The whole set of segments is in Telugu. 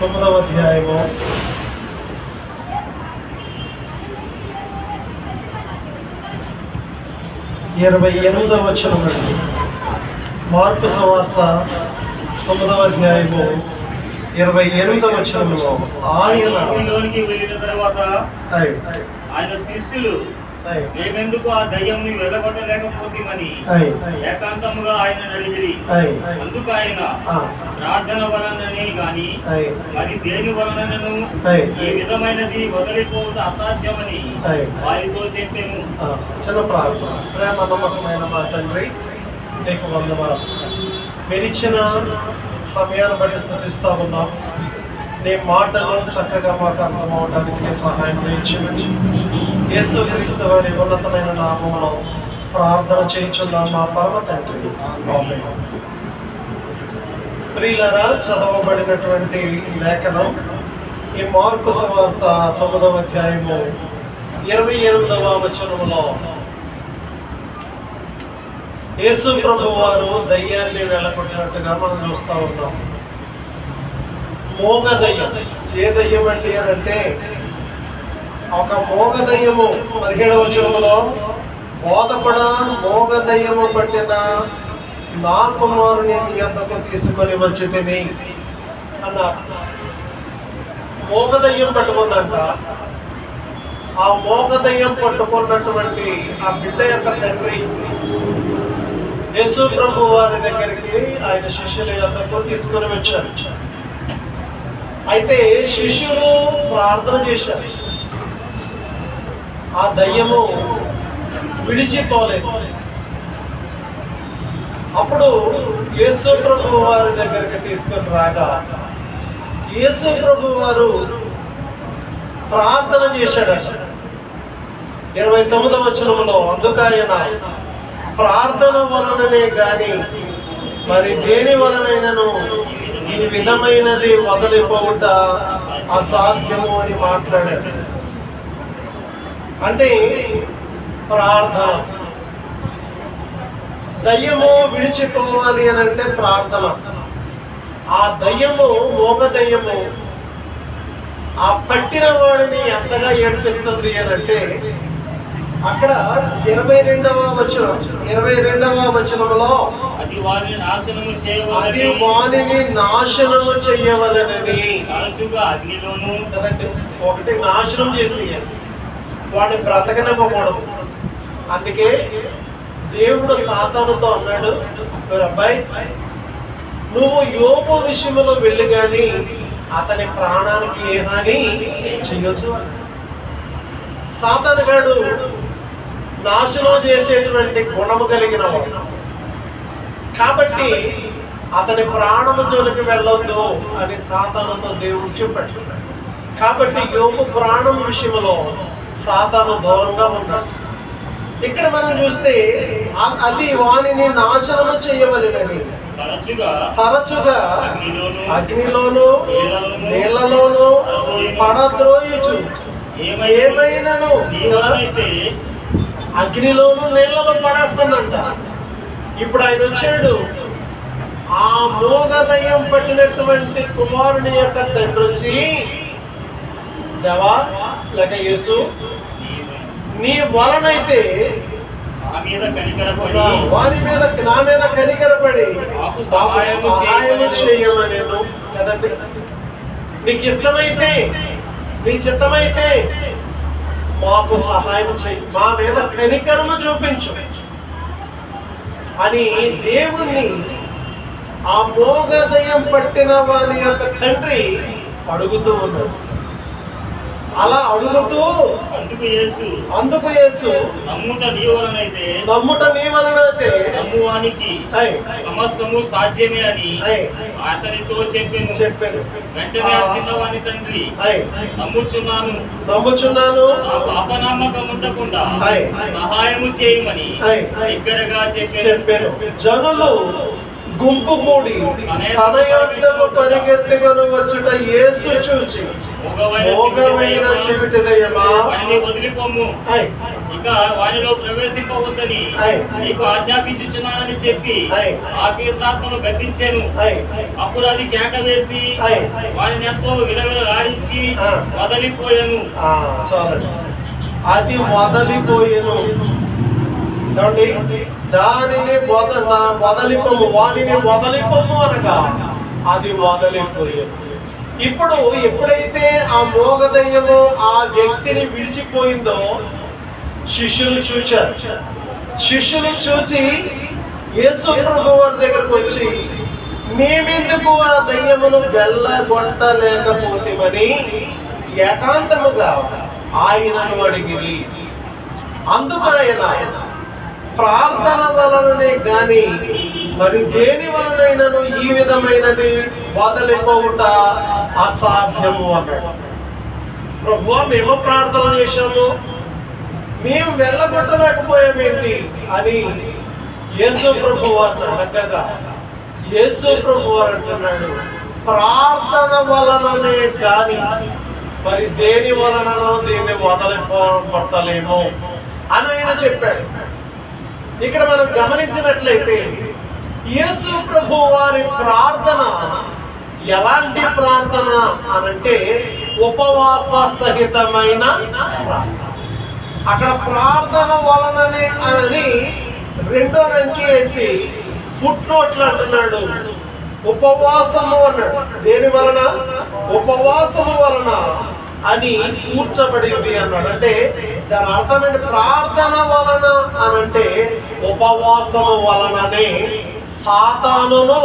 9వ అధ్యాయము 28వ వచనం నుండి. మార్కు సువార్త 9వ అధ్యాయము 28వ వచనంలో లోనికి వెళ్ళిన తర్వాత ఆయన శిష్యులు మేమెందుకు ఆ దయ్యంని వెళ్ళగొట్టలేకపోతేమని ఏకాంతముగా ఆయన అడిగిరి. అందుకు ఆయన ప్రార్థన వలననే గాని మరి దేని వలనను ఈ విధమైనది వదిలిపోవడం అసాధ్యమని వారితో చెప్పాము. చిన్న ప్రార్థన. ప్రేమ నమ్మకమైన మా తండ్రి, నీకు వందనాలు. మీరిచ్చిన సమయాన్ని బట్టి స్తుతిస్తా ఉన్నాం. నీ మాటలు చక్కగా మాకు అర్థం అవడానికి సహాయం చేయించండి. యేసుక్రీస్తు వారి ఉన్నతమైన నామములో ప్రార్థన చేయించున్నాం మా పరమ తండ్రి. ఆమేన్. ప్రియులారా, చదవబడినటువంటి లేఖనం ఈ మార్కు సువార్త 9వ అధ్యాయము 28వ వచనములో యేసు ప్రభు వారు దయ్యాన్ని వెళ్ళగొట్టినట్టుగా మనం చూస్తూ ఉన్నాం. మోగ దయ్యం. ఏ దయ్యం అంటే ఒక మోగ దయ్యము 17వ వచనములో బోధపడ మోగ దయ్యము పట్టిన నా కుమారుని ఎంతకు తీసుకొని వచ్చి తిని అన్నారు. మోగ దయ్యం పట్టుకుందంట. ఆ మోగ దయ్యం పట్టుకున్నటువంటి ఆ బిడ్డ యొక్క తండ్రి యేసు ప్రభు వారి దగ్గరికి ఆయన శిష్యుల యొద్దకు తీసుకొని వచ్చారు. అయితే శిష్యులు ప్రార్థన చేశారు. ఆ దయ్యము విడిచిపోలేదు. అప్పుడు యేసు ప్రభు వారి దగ్గరికి తీసుకొని రాగా యేసు ప్రభు వారు ప్రార్థన చేశాడు. 29వ వచనంలో అందుకు ఆయన ప్రార్థన వలననే గాని మరి దేని వలనైనను ఈ విధమైనది వదిలిపోవుట అసాధ్యము అని మాట్లాడారు. అంటే ప్రార్థన. దయ్యము విడిచిపోవాలి అని అంటే ప్రార్థన. ఆ దయ్యము మోగ దయ్యము ఆ పట్టిన వాడిని ఎంతగా ఏడిపిస్తుంది అని అంటే అక్కడ 22వ వచనంలో అది వారిని నాశనము చేయవలనని అగ్నిలోను కదండి. ఒకటి నాశనం చేసి వాడిని బ్రతకనివ్వకూడదు. అందుకే దేవుడు సాతానుతో అన్నాడు, అబ్బాయి నువ్వు యోబు విషయంలో వెళ్ళి కానీ అతని ప్రాణానికి ఏ హాని చెయ్యొచ్చు. సాతానుగాడు నాశనం చేసేటువంటి గుణము కలిగిన వాడు కాబట్టి అతని ప్రాణము జోలికి వెళ్ళొద్దు అని సాతానుతో దేవుడు చెప్పాడు. కాబట్టి యోబు ప్రాణం విషయంలో సాతాను దూరంగా ఉన్నాడు. ఇక్కడ మనం చూస్తే అది వానిని నాశనము చేయవలెనని తరచుగా అగ్నిలోను నీళ్లలోను పడద్రోయుచు ఏమైనాను అగ్నిలోను నీళ్లలో పడేస్తుందంట. ఇప్పుడు ఆయన వచ్చాడు. ఆ మోగదయం పట్టినటువంటి కుమారుని యొక్క తండ్రి వచ్చి, దేవా లేక యేసు నీ వలనైతే వారి మీద నా మీద కనికరపడి సహాయం చేయమనేను కదండి. నీకు ఇష్టమైతే నీ చిత్తమైతే మాకు సహాయం చేయి, మా మీద కనికరము చూపించు అని దేవుణ్ణి ఆ మోగదయం పట్టిన వారి యొక్క తండ్రి అడుగుతూ ఉన్నాడు. అలా అడుగుతూ అందుకు యేసు నమ్ముట నీ వలనైతే నమ్మువానికి సమస్తము సాధ్యమే అని అతనితో చెప్పాను. వెంటనే ఆ చిన్నవాని తండ్రి నమ్ముచున్నాను అపనమ్మకం ఉండకుండా సహాయము చేయమని దగ్గరగా చెప్పాను. జనులు గుంపు కూడి తన యొద్దకు పరిగెత్తుకొని వచ్చుట యేసు చూచి మోగమైన చెవిటి దయ్యమా వదిలిపోము, ఇక వారిలో ప్రవేశింపవద్దని నీకు ఆజ్ఞాపించుచున్నానని చెప్పి ఆ పీత్రాత్మను గద్దించాను. అప్పుడు అది కేక వేసి వారిని ఎంతో విలవిలాడించి వదిలిపోయాను. చాలండి, అది వదిలిపోయాను. దానిని వదలిపము, వానిని వదలిపము అనగా అది వదలిపోయాను. ఇప్పుడు ఎప్పుడైతే ఆ మోగదయ్యము ఆ వ్యక్తిని విడిచిపోయిందో శిష్యులు చూచారు. శిష్యులు చూచి యేసు ప్రభువారి దగ్గరకు వచ్చి మేమెందుకు ఆ దయ్యమును వెళ్ళగొట్టలేకపోతేమని ఏకాంతముగా ఆయనను అడిగిరి. అందుకు ఆయన ప్రార్థన వలననే గాని మరి దేని వలనైనను ఈ విధమైనది వదిలిపోవుట అసాధ్యము అన్నాడు. ప్రభువా, మేము ప్రార్థన చేశాము, మేము వెళ్ళగొట్టలేకపోయామేంటి అని యేసు ప్రభువారిని అడగగా యేసు ప్రభువారు అంటున్నాడు, ప్రార్థన వలననే కానీ మరి దేని వలననో దీన్ని వదలిపోగొట్టలేము అని ఆయన చెప్పాడు. ఇక్కడ మనం గమనించినట్లయితే యేసు ప్రభు వారి ప్రార్థన ఎలాంటి ప్రార్థన అనంటే ఉపవాస సహితమైన ప్రార్థన. అక్కడ ప్రార్థన వలననే అని రెండో రంకి వేసి పుట్నోట్లు అంటున్నాడు. ఉపవాసము అన్నాడు. దేని వలన? ఉపవాసము వలన అని కూర్చబడింది అన్నాడు. అంటే దాని అర్థమైంది ప్రార్థన వలన అనంటే ఉపవాసము వలననే సాతానును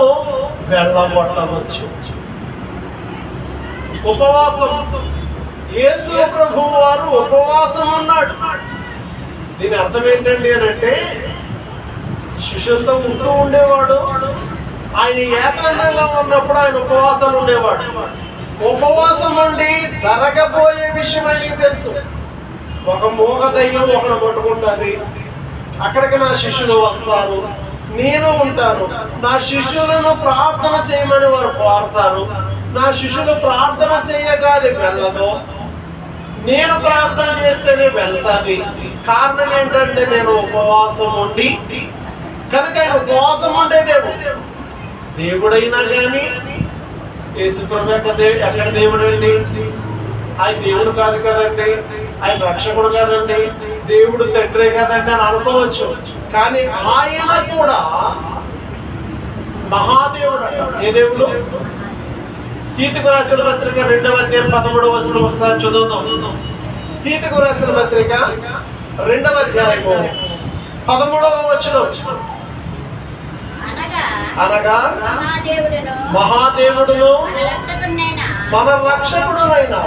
వెళ్ళగొట్టవచ్చు. ఉపవాసం, యేసు ప్రభువు వారు ఉపవాసం అన్నాడు. దీని అర్థం ఏంటండి అనంటే శిష్యులతో ఉంటూ ఉండేవాడు. ఆయన ఏకాంతంగా ఉన్నప్పుడు ఆయన ఉపవాసాలు ఉండేవాడు. ఉపవాసం అండి జరగబోయే విషయం ఆయనకి తెలుసు. ఒక మోగ దయ్యం ఒకడు పట్టుకుంటుంది, అక్కడికి నా శిష్యులు వస్తారు, నేను ఉంటాను. నా శిష్యులను ప్రార్థన చేయమని వారు కోరుతారు. నా శిష్యులు ప్రార్థన చేయగానే వెళ్ళదు, నేను ప్రార్థన చేస్తేనే వెళ్తాది. కారణం ఏంటంటే నేను ఉపవాసం ఉండి, కనుక ఆయన ఉపవాసం ఉండే దేవుడైనా కానీ యేసుప్రభు ఎక్కడ దేవుడు అండి? ఆయన దేవుడు కాదు కదండి, ఆయన రక్షకుడు కాదండి, దేవుడు తండ్రే కదండి అని అనుకోవచ్చు. కానీ ఆయన కూడా మహాదేవుడు అంట. ఏ దేవుడు? తీతుకు రాసిన పత్రిక 2వ అధ్యాయం 13వ వచనం ఒకసారి చదువుతాం. తీతుకు రాసిన పత్రిక 2వ అధ్యాయము 13వ వచనం. అనగా మహాదేవుడును మన రక్షకుడునైనా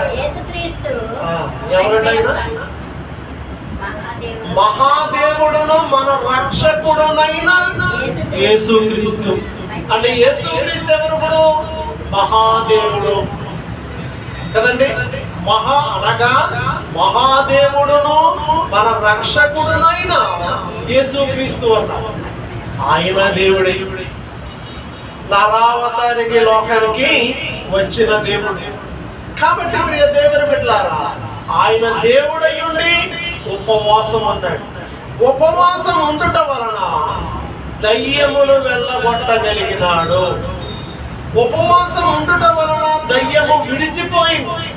ఎవరినైనా మహాదేవుడును మన రక్షకుడునైనా యేసుక్రీస్తు. అంటే యేసుక్రీస్తు ఎవరు? మహాదేవుడు కదండి. అనగా మహాదేవుడును మన రక్షకుడునైనా యేసుక్రీస్తు అన్నారు. ఆయన దేవుడే, నరావతారికి లోకానికి వచ్చిన దేవుడు. కాబట్టి ప్రియ దేవుని బిడ్డలారా, ఆయన దేవుడై ఉండి ఉపవాసం అన్నాడు. ఉపవాసం ఉండుట వలన దయ్యములు వెళ్ళగొట్టగలిగినాడు. ఉపవాసం ఉండుట వలన దయ్యము విడిచిపోయింది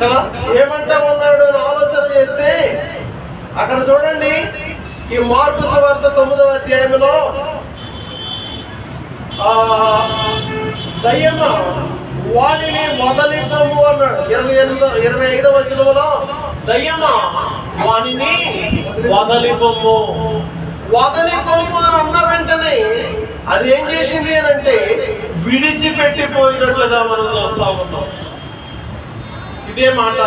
కదా. ఏమంటా ఉన్నాడు అని ఆలోచన చేస్తే అక్కడ చూడండి, ఈ మార్కు సువార్త 9వ అధ్యాయంలో దయ్యమ వానిని వదలిపము అన్నాడు. 25వ వచనంలో దయ్యమ వానిని వదలిపము అని అన్న వెంటనే అది ఏం చేసింది అని అంటే విడిచిపెట్టిపోయినట్లుగా మనం చూస్తా ఉన్నాం. ఇదే మాట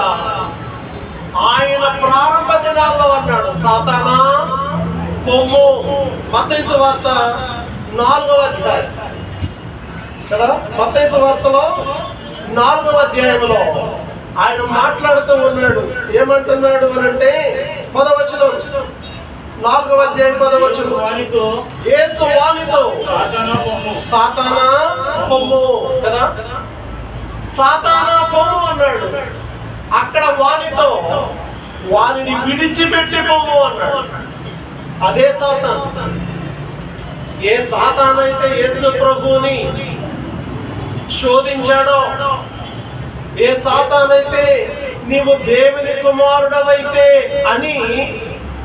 ఆయన ప్రారంభ దినాల్లో అన్నాడు, సాతానా పొమ్ము. మత్తయి సువార్త 4వ అధ్యాయం కదా. మత్తయి సువార్తలో 4వ అధ్యాయంలో ఆయన మాట్లాడుతూ ఉన్నాడు. ఏమంటున్నాడు అని అంటే 10వ వచనం, 4వ అధ్యాయం 10వ వచనం. వానితో యేసు వానితో సాతానా పొమ్ము, సాతానా పొమ్ము కదా, సాతానా పొమ్ము అన్నాడు. అక్కడ వానితో వానిని విడిచిపెట్టి పొమ్ము అన్నాడు. అదే సాతాను. ఏ సాతానైతే యేసు ప్రభువుని శోధించాడో, ఏ సాతానైతే నీవు దేవుని కుమారుడవైతే అని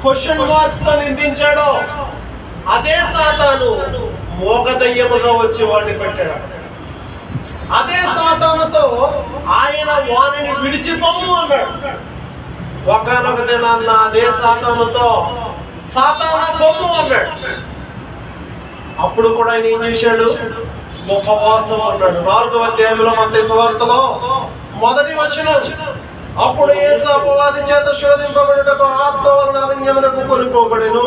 క్వశ్చన్ మార్క్ తో నిందించాడో, అదే సాతాను మోగదయ్యముగా వచ్చి వాడిని పెట్టాడు. అదే సాతానుతో ఆయన వానిని విడిచిపోము అన్నాడు. ఒకానొక దినాన్న అదే సాతానుతో సాతానా పొమ్ము అన్నాడు. అప్పుడు కూడా ఆయన ఏం చేశాడు? ఉపవాసం అన్నాడు. 4వ అధ్యాయంలో మత్తయి సువార్తలో 1వ వచనం. అప్పుడు యేసు అపవాది చేత శోధింపబడుటకు ఆత్మ వలన అరణ్యమునకు కొనిపోబడెను.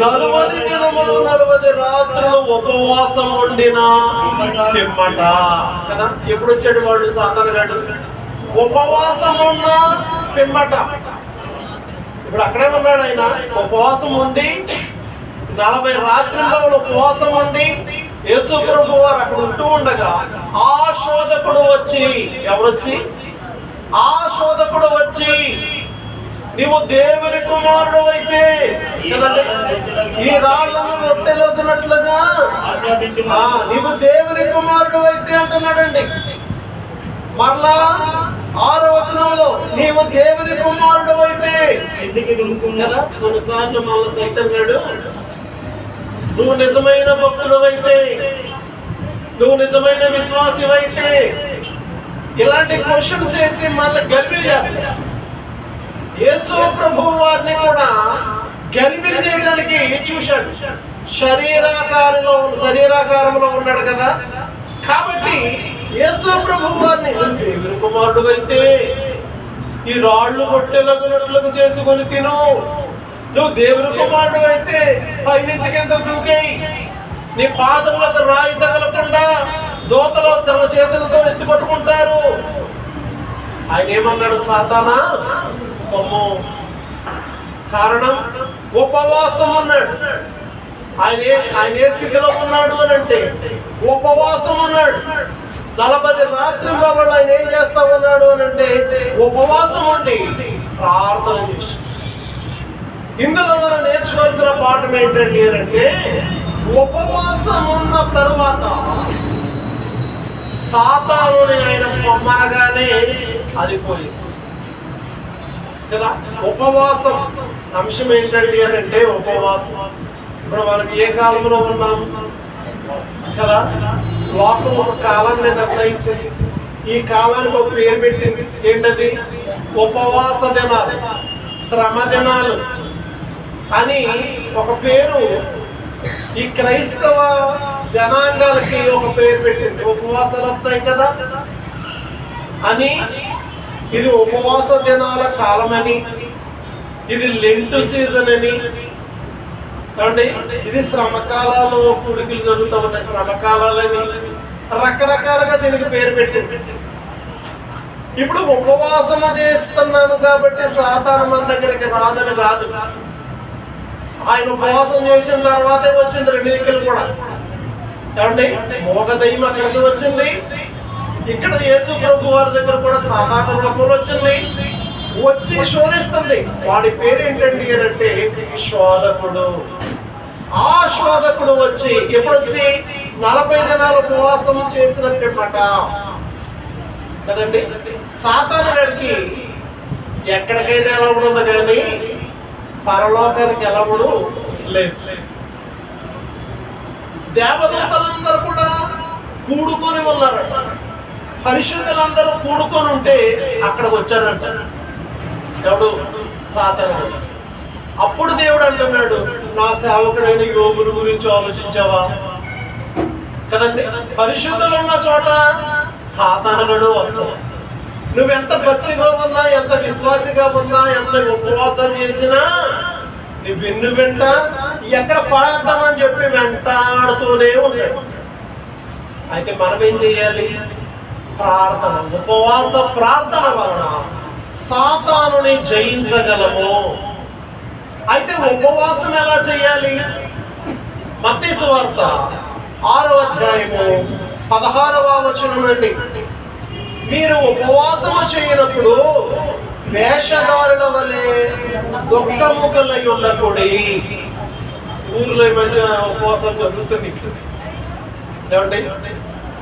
40 దినములు 40 రాత్రులు ఉపవాసం ఉండిన పిమ్మట కదా. ఎప్పుడు వచ్చాడు వాడు సాతానుగాడు? ఉపవాసం ఉన్న పిమ్మట. ఇప్పుడు అక్కడే ఉన్నాడు ఆయన. ఉపవాసం ఉండి 40 రాత్రుల్లో ఉపవాసం ఉండి యేసు ప్రభు వారు అక్కడ ఉంటూ ఉండగా ఆ శోధకుడు వచ్చి, ఎవరొచ్చి? ఆ శోధకుడు వచ్చి, నీవు దేవుని కుమారుడు అయితే కదండి, ఈ రాళ్లను రొట్టెలొద్దునట్లుగా నీవు దేవుని కుమారుడు అయితే అంటున్నాడండి. మరలా 6వ వచనంలో నీవు దేవుని కుమారుడు అయితే కదా. కొన్నిసార్లు మళ్ళీ సైతం గాడు, నువ్వు నిజమైన భక్తుడవైతే, నువ్వు నిజమైన విశ్వాసివైతే, ఇలాంటి క్వశ్చన్స్ వేసి మళ్ళీ గర్భిణి చేస్తా. యేసు ప్రభు వారిని కూడా గర్భిణి చేయడానికి చూశాడు. శరీరాకారంలో ఉన్నాడు కదా. కాబట్టి యేసు ప్రభు వారిని దేవుని కుమారుడు అయితే ఈ రాళ్ళు రొట్టెలగునట్లుగా చేసుకొని తిను, నువ్వు దేవుని కుమారుడు అయితే పైనుంచి కింద దూకేయి, నీ పాదములకు రాయి తగలకుండా దోతలో చల్ల చేతులతో ఎత్తి పట్టుకుంటారు. ఆయన ఏమన్నాడు? సాతానా పొమ్ము. కారణం ఉపవాసం అన్నాడు. ఆయన ఏ స్థితిలో ఉన్నాడు అని అంటే ఉపవాసం ఉన్నాడు. 40 రాత్రుల వాళ్ళు ఆయన ఏం చేస్తా ఉన్నాడు అని అంటే ఉపవాసం ఉండి ప్రార్థన చేసి. ఇందులో మనం నేర్చుకోవాల్సిన పాఠం ఏంటండి అంటే, ఉపవాసం ఉన్న తరువాత సాతానుని ఆయన పొమ్మనగానే అది పోయింది కదా. ఉపవాసం అంశం ఏంటండి అని అంటే ఉపవాసం. ఇప్పుడు మనకి ఏ కాలంలో ఉన్నాం కదా. లోకం ఒక కాలాన్ని నిర్ణయించింది. ఈ కాలానికి ఒక పేరు పెట్టింది. ఏంటది? ఉపవాస దినాలు, శ్రమ దినాలు అని ఒక పేరు ఈ క్రైస్తవ జనాంగాలకి ఒక పేరు పెట్టింది. ఉపవాసాలు వస్తాయి కదా అని. ఇది ఉపవాస దినాల కాలమని, ఇది లెంటు సీజన్ అని, ఇది శ్రమకాలాలు, కుడికిలు జరుగుతూ ఉన్నాయి శ్రమకాలాలని, రకరకాలుగా దీనికి పేరు పెట్టింది. ఇప్పుడు ఉపవాసము చేస్తున్నాము కాబట్టి సాతాను మన దగ్గరికి రాదని కాదు. ఆయన ఉపవాసం చేసిన తర్వాతే వచ్చింది 2 దిక్కులు కూడా. మోగ దయ్యం అక్కడికి వచ్చింది, ఇక్కడ యేసు ప్రభు వారి దగ్గర కూడా సాధారణ రూపంలో వచ్చింది. వచ్చి శోధిస్తుంది. వాడి పేరు ఏంటండి అంటే శోధకుడు. ఆ శోధకుడు వచ్చి ఎప్పుడు వచ్చి 40 దినాలు ఉపవాసం చేసినట్టమాట కదండి. సాతాను గడికి ఎక్కడికైనా వెళ్ళకూడదు కానీ పరలోకానికి వెళ్ళకూడదు లేదు. దేవదూతలందరూ కూడా కూడుకొని ఉన్నారట. పరిశుద్ధులందరూ కూడుకొని ఉంటే అక్కడికి వచ్చాడంట ఎవడు? సాతాను. అప్పుడు దేవుడు అంటున్నాడు, నా సేవకుడైన యోబుని గురించి ఆలోచించావా కదండి. పరిశుద్ధులు ఉన్న చోట సాతానుడు వస్తావు. నువ్వెంత భక్తిగా ఉన్నా, ఎంత విశ్వాసిగా ఉన్నా, ఎంత ఉపవాసం చేసినా నువ్వు వెంట ఎక్కడ పడద్దామని చెప్పి వెంటాడుతూనే ఉంటాడు. అయితే మనం ఏం చేయాలి? ప్రార్థన, ఉపవాస ప్రార్థన వలన సాతానుని జయించగలము. అయితే ఉపవాసం ఎలా చేయాలి? మత్తయి సువార్త 6వ అధ్యాయము 16వ వచనం అండి. మీరు ఉపవాసము చేయనప్పుడు వేషధారుల వలె దుఃఖముఖులై ఉండకూడి. ఊర్లో ఈ మధ్య ఉపవాసం జరుగుతుంది ఏమండి,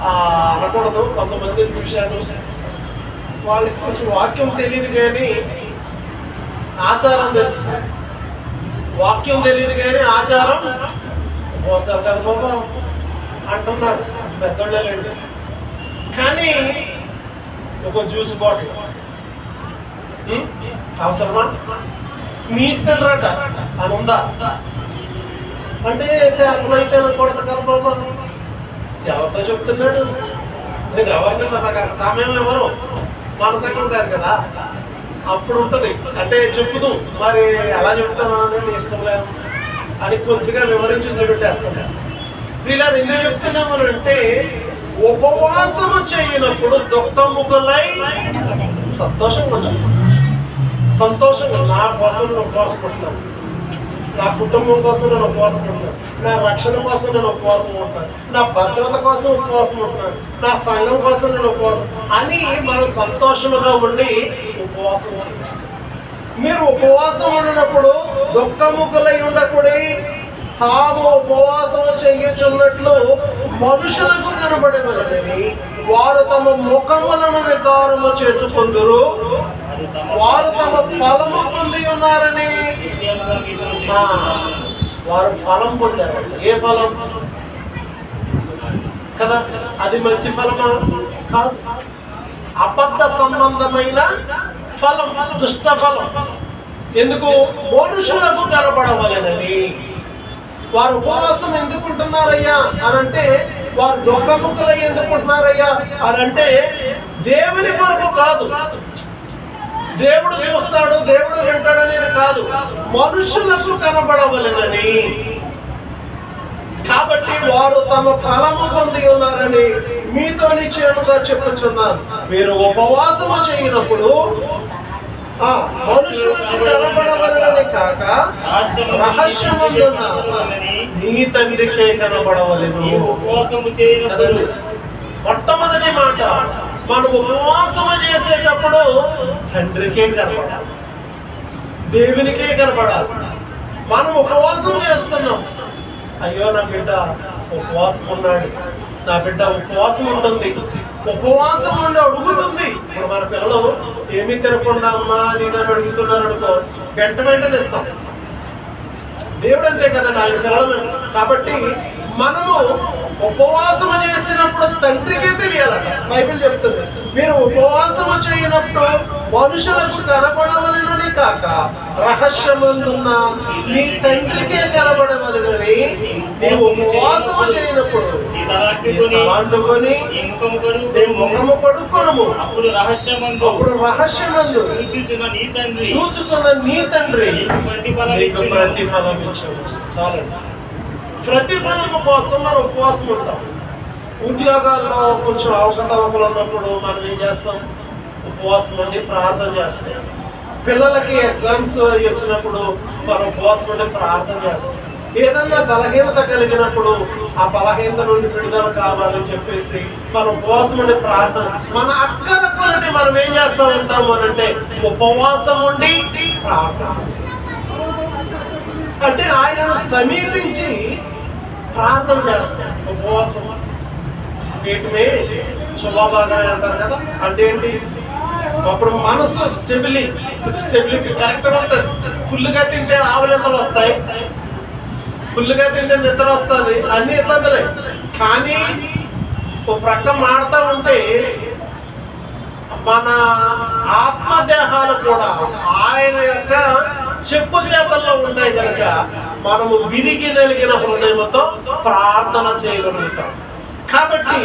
అనకూడదు, కొంతమంది చూశాను, వాళ్ళకి కొంచెం వాక్యం తెలియదు కానీ ఆచారం తెలుసు. వాక్యం తెలియదు కానీ ఆచారం ఉపవాసాలు కదా బాబా అంటున్నారు పెద్దోళ్ళండి. కానీ ఒక జ్యూస్ బాటిల్ అవసరమా? మీ ఇస్తారట అని ఉందా అంటే అర్థమైతే కొడత కదా బాబా. ఎవరితో చెప్తున్నాడు? నేను ఎవరిని నాకు సమయం ఎవరు మనసంగం కాదు కదా, అప్పుడు ఉంటుంది. అంటే చెప్పుదు మరి ఎలా చెప్తాను అనేది ఇష్టం లేదు అని కొద్దిగా వివరించి వదిలిపెట్టేస్తాను. ఇలా ఎందుకు చెప్తున్నాము అంటే ఉపవాసము చేయనప్పుడు దుఃఖముఖులై సంతోషంగా ఉండాలి. సంతోషంగా నా కోసం నేను ఉపవాసం ఉంటున్నాను, నా కుటుంబం కోసం నేను ఉపవాసం ఉంటున్నాను, నా రక్షణ కోసం నేను ఉపవాసం ఉంటున్నాను, నా భద్రత కోసం ఉపవాసం ఉంటున్నాను, నా సంఘం కోసం నేను ఉపవాసం అని మనం సంతోషంగా ఉండి ఉపవాసం చేయాలి. మీరు ఉపవాసం ఉన్నప్పుడు దుఃఖముఖులై ఉండకూడదు. తాము ఉపవాసం చేయుచున్నట్లు మనుషులకు కనబడవలెనని వారు తమ ముఖములను వికారము చేసుకొందురు, వారు తమ ఫలము పొంది ఉన్నారని. వారు ఫలం పొందారు. ఏ ఫలం కదా? అది మంచి ఫలమా? కాదు, అబద్ధ సంబంధమైన ఫలం, దుష్ట ఫలం. ఎందుకు? మనుషులకు కనబడవలెనని. వారు ఉపవాసం ఎందుకుంటున్నారయ్యా అనంటే, వారు దుఃఖముఖులై ఎందుకుంటున్నారయ్యా అనంటే దేవుని కొరకు కాదు, దేవుడు చూస్తాడు దేవుడు వింటాడు అనేది కాదు, మనుషులకు కనబడవలెనని. కాబట్టి వారు తమ ఫలము పొంది ఉన్నారని మీతో నిశ్చయముగా చెప్పుచున్నారు. మీరు ఉపవాసము చేయనప్పుడు మనుషులకు కనబడవలెనని కాక రహస్యమందున్న నీ తండ్రికే కనబడవలెను. మొట్టమొదటి మాట, మనం ఉపవాసము చేసేటప్పుడు తండ్రికే కనబడాలి, దేవునికే కనబడాలి. మనం ఉపవాసం చేస్తున్నాం, అయ్యో నా బిడ్డ ఉపవాసం ఉన్నాడు, నా బిడ్డ ఉపవాసం ఉంటుంది, ఉపవాసం ఉండి అడుగుతుంది. ఇప్పుడు మన పిల్లలు ఏమీ తినకుండా అమ్మా నేను అడుగుతున్నారు అనుకో, వెంటనే ఇస్తాం. దేవుడు అంతే కదా నా పిల్లలు. కాబట్టి మనము ఉపవాసము చేసినప్పుడు తండ్రికే తెలియాలట. బైబిల్ చెప్తుంది, మీరు ఉపవాసము చేయనప్పుడు మనుషులకు కనబడవలెనని కాక రహస్యమందున్న మీ తండ్రికే కనబడవలెనని. నీవు ఉపవాసము చేయనప్పుడు అంటుకొని ముఖము కడుక్కొనుము, అప్పుడు రహస్యమందు చూచుచున్న నీ తండ్రి నీకు ప్రతిఫలం ఇచ్చాడు. చాలండి. ప్రతిఫలము కోసం మనం ఉపవాసం ఉంటాం. ఉద్యోగాల్లో కొంచెం అవకతవకలు ఉన్నప్పుడు మనం ఏం చేస్తాం? ఉపవాసం ఉండి ప్రార్థన చేస్తాం. పిల్లలకి ఎగ్జామ్స్ వచ్చినప్పుడు మనం ఉపవాసం ఉండి ప్రార్థన చేస్తాం. ఏదన్నా బలహీనత కలిగినప్పుడు ఆ బలహీనత నుండి విడుదల కావాలని చెప్పేసి మనం ఉపవాసం ఉండి ప్రార్థన. మన అక్కర కొలది మనం ఏం చేస్తూ ఉంటాము అని అంటే ఉపవాసం ఉండి ప్రార్థన. అంటే ఆయనను సమీపించి ప్రార్థన చేస్తాం. ఉపవాసం వీటినే శుభాభాగా అంటారు కదా. అంటే ఏంటి? అప్పుడు మనసు స్టెబిలిటీ కరెక్ట్గా ఉంటుంది. ఫుల్గా తింటే ఆవలింతలు వస్తాయి, ఫుల్గా తింటే నిద్ర వస్తుంది, అన్ని ఇబ్బందులే. కానీ ఒక ప్రక్క మాడుతూ ఉంటే మన ఆత్మదేహాలు కూడా ఆయన యొక్క చెప్పు చేతల్లో ఉంటాయి కనుక మనము విరిగి నలిగిన హృదయంతో ప్రార్థన చేయగలుగుతాం. కాబట్టి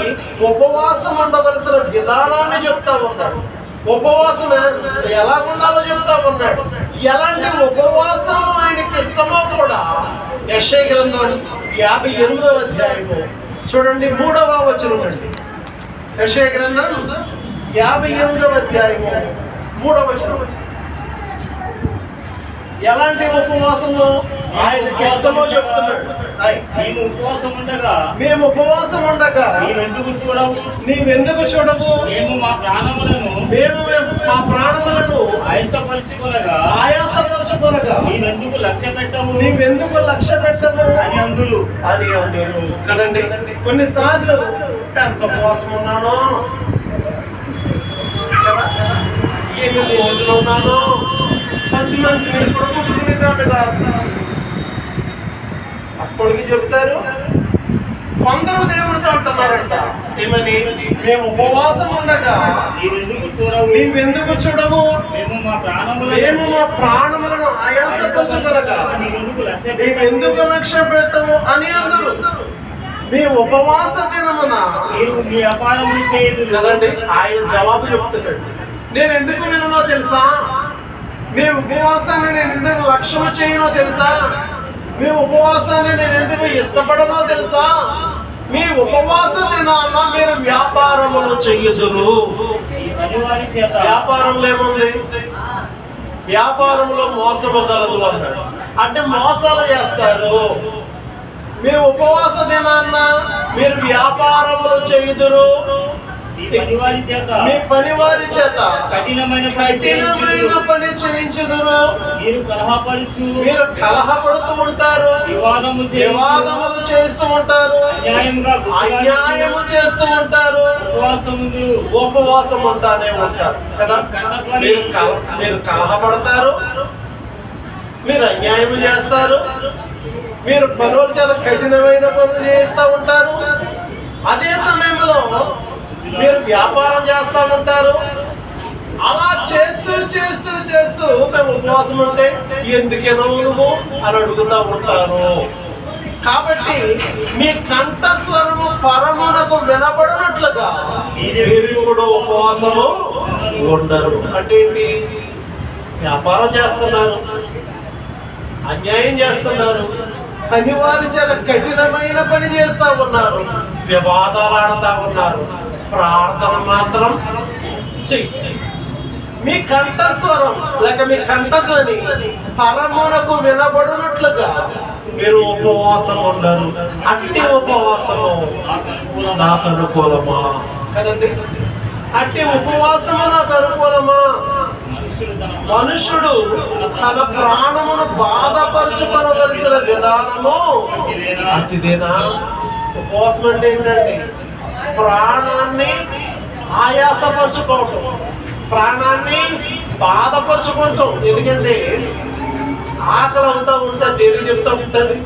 ఉపవాసం ఉండవలసిన విధానాన్ని చెప్తా ఉన్నాడు. ఉపవాసం ఎలా ఉండాలో చెప్తా ఉన్నాడు. ఎలాంటి ఉపవాసం ఆయనకి ఇష్టమో కూడా యెషయా గ్రంథం 58వ అధ్యాయము చూడండి 3వ వచనం అండి. యెషయా గ్రంథం 58వ అధ్యాయము 3వ వచనం. ఎలాంటి ఉపవాసము ఆయనకి ఇష్టమో చెప్తున్నాడు. మేము ఉపవాసం ఉండగా మేము ఉపవాసం ఉండగా నీవెందుకు చూడవు నీవెందుకు చూడవు మేము మా ప్రాణములను మా ప్రాణములను ఆయాసపరుచుకొనగా నీవెందుకు లక్ష్య పెట్టవు అని అందులు కదండి. కొన్నిసార్లు ఎంత ఉపవాసం ఉన్నానో కదా, ఎన్ని రోజులు ఉన్నానో మంచి నీళ్ళు కూడా పుట్టుకునే అప్పటికి చెప్తారు. కొందరు దేవుడితో అంటున్నారంట ఏమని, మేము ఉపవాసం ఉండగా నీవెందుకు చూడవు, మేము మా ప్రాణములను ఆయాసపరచుకొనగా నీవెందుకు లక్ష్య పెట్టవు అని అందరూ. మీ ఉపవాస దినమున కదండి. ఆయన జవాబు చెప్తున్నాడు, నేను ఎందుకు విననో తెలుసా, మీ ఉపవాసాన్ని నేను ఎందుకు లక్ష్యం చేయనో తెలుసా, మీ ఉపవాసాన్ని నేను ఎందుకు ఇష్టపడనో తెలుసా, మీ ఉపవాస దినాన మీరు వ్యాపారములు చెయ్యుదురు. వ్యాపారంలో ఏముంది, వ్యాపారంలో మోసము కలదు అన్నాడు. అంటే మోసాలు చేస్తారు. మీ ఉపవాస దినాన్న మీరు వ్యాపారములు చెయ్యుదురు. మీ పనివారి చేత కఠినమైన పని చేయించుదురు. మీరు కలహపడుతూ ఉంటారు, వివాదములు చేస్తూ ఉంటారు, అన్యాయము చేస్తూ ఉంటారు, ఉపవాసం ఉంటానే ఉంటారు కదా. మీరు కలహపడతారు, మీరు అన్యాయము చేస్తారు, మీరు పనుల చేత కఠినమైన పనులు చేస్తూ ఉంటారు. అదే సమయంలో మీరు వ్యాపారం చేస్తూ ఉంటారు. అలా చేస్తూ చేస్తూ చేస్తూ మేము ఉపవాసం ఉంటే ఎందుకేనో నువ్వు అని అడుగుతూ ఉంటారు. కాబట్టి మీ కంఠస్వరము పరమునకు వినబడినట్లుగా మీరు కూడా ఉపవాసము ఉండరు. అంటే ఏంటి, వ్యాపారం చేస్తున్నారు, అన్యాయం చేస్తున్నారు, పనివారి చేత కఠినమైన పని చేస్తూ ఉన్నారు, వివాదాలు ఆడుతూ ఉన్నారు, ప్రార్థన మాత్రం చెయ్యి. మీ కంఠస్వరం లేక మీ కంఠధ్వని పరమునకు వినబడినట్లుగా మీరు ఉపవాసం ఉండరు. అట్టి ఉపవాసము నాకు అనుకూలమా కదండి. అట్టి ఉపవాసము నాకు అనుకూలమా. మనుషుడు తన ప్రాణమును బాధపరుచుకోవలసిన విధానము అతిదేనా. ఉపవాసం అంటే ఏంటంటే ప్రాణాన్ని ఆయాసపరుచుకోవటం, ప్రాణాన్ని బాధపరుచుకుంటాం. ఎందుకంటే ఆకలి అవుతూ ఉంటా, దేవి చెప్తూ ఉంటుంది,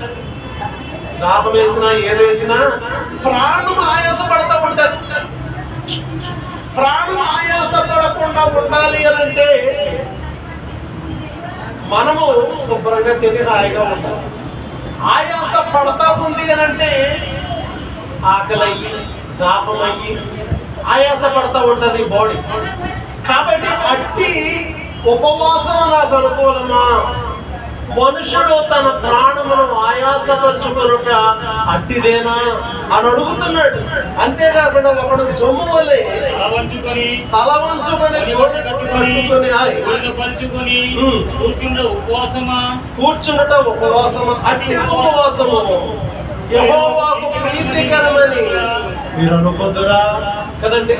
దాహం వేసినా ఏదేసినా ప్రాణం ఆయాసపడుతూ ఉంటుంది. ప్రాణం ఆయాసపడకుండా ఉండాలి అని అంటే మనము శుభ్రంగా తిని హాయిగా ఉండాలి. ఆయాస పడతా ఉంది అని అంటే ఆకలి అయ్యి దాహం అయ్యి ఆయాస పడతా ఉంటుంది బాడీ. కాబట్టి అట్టి ఉపవాసం నాకు అనుకూలమా. మనుషుడు తన ప్రాణమును ఆయాసపరుచుకొనుట అట్టిదేనా అని అడుగుతున్నాడు. అంతేకాకుండా ఒకడు జమ్ము వలె తల వంచుకొని కూర్చుండట ఉపవాసమా. అట్టి ఉపవాసము యెహోవాకు ప్రీతికరమని మీరు అనుకుందురా కదండి.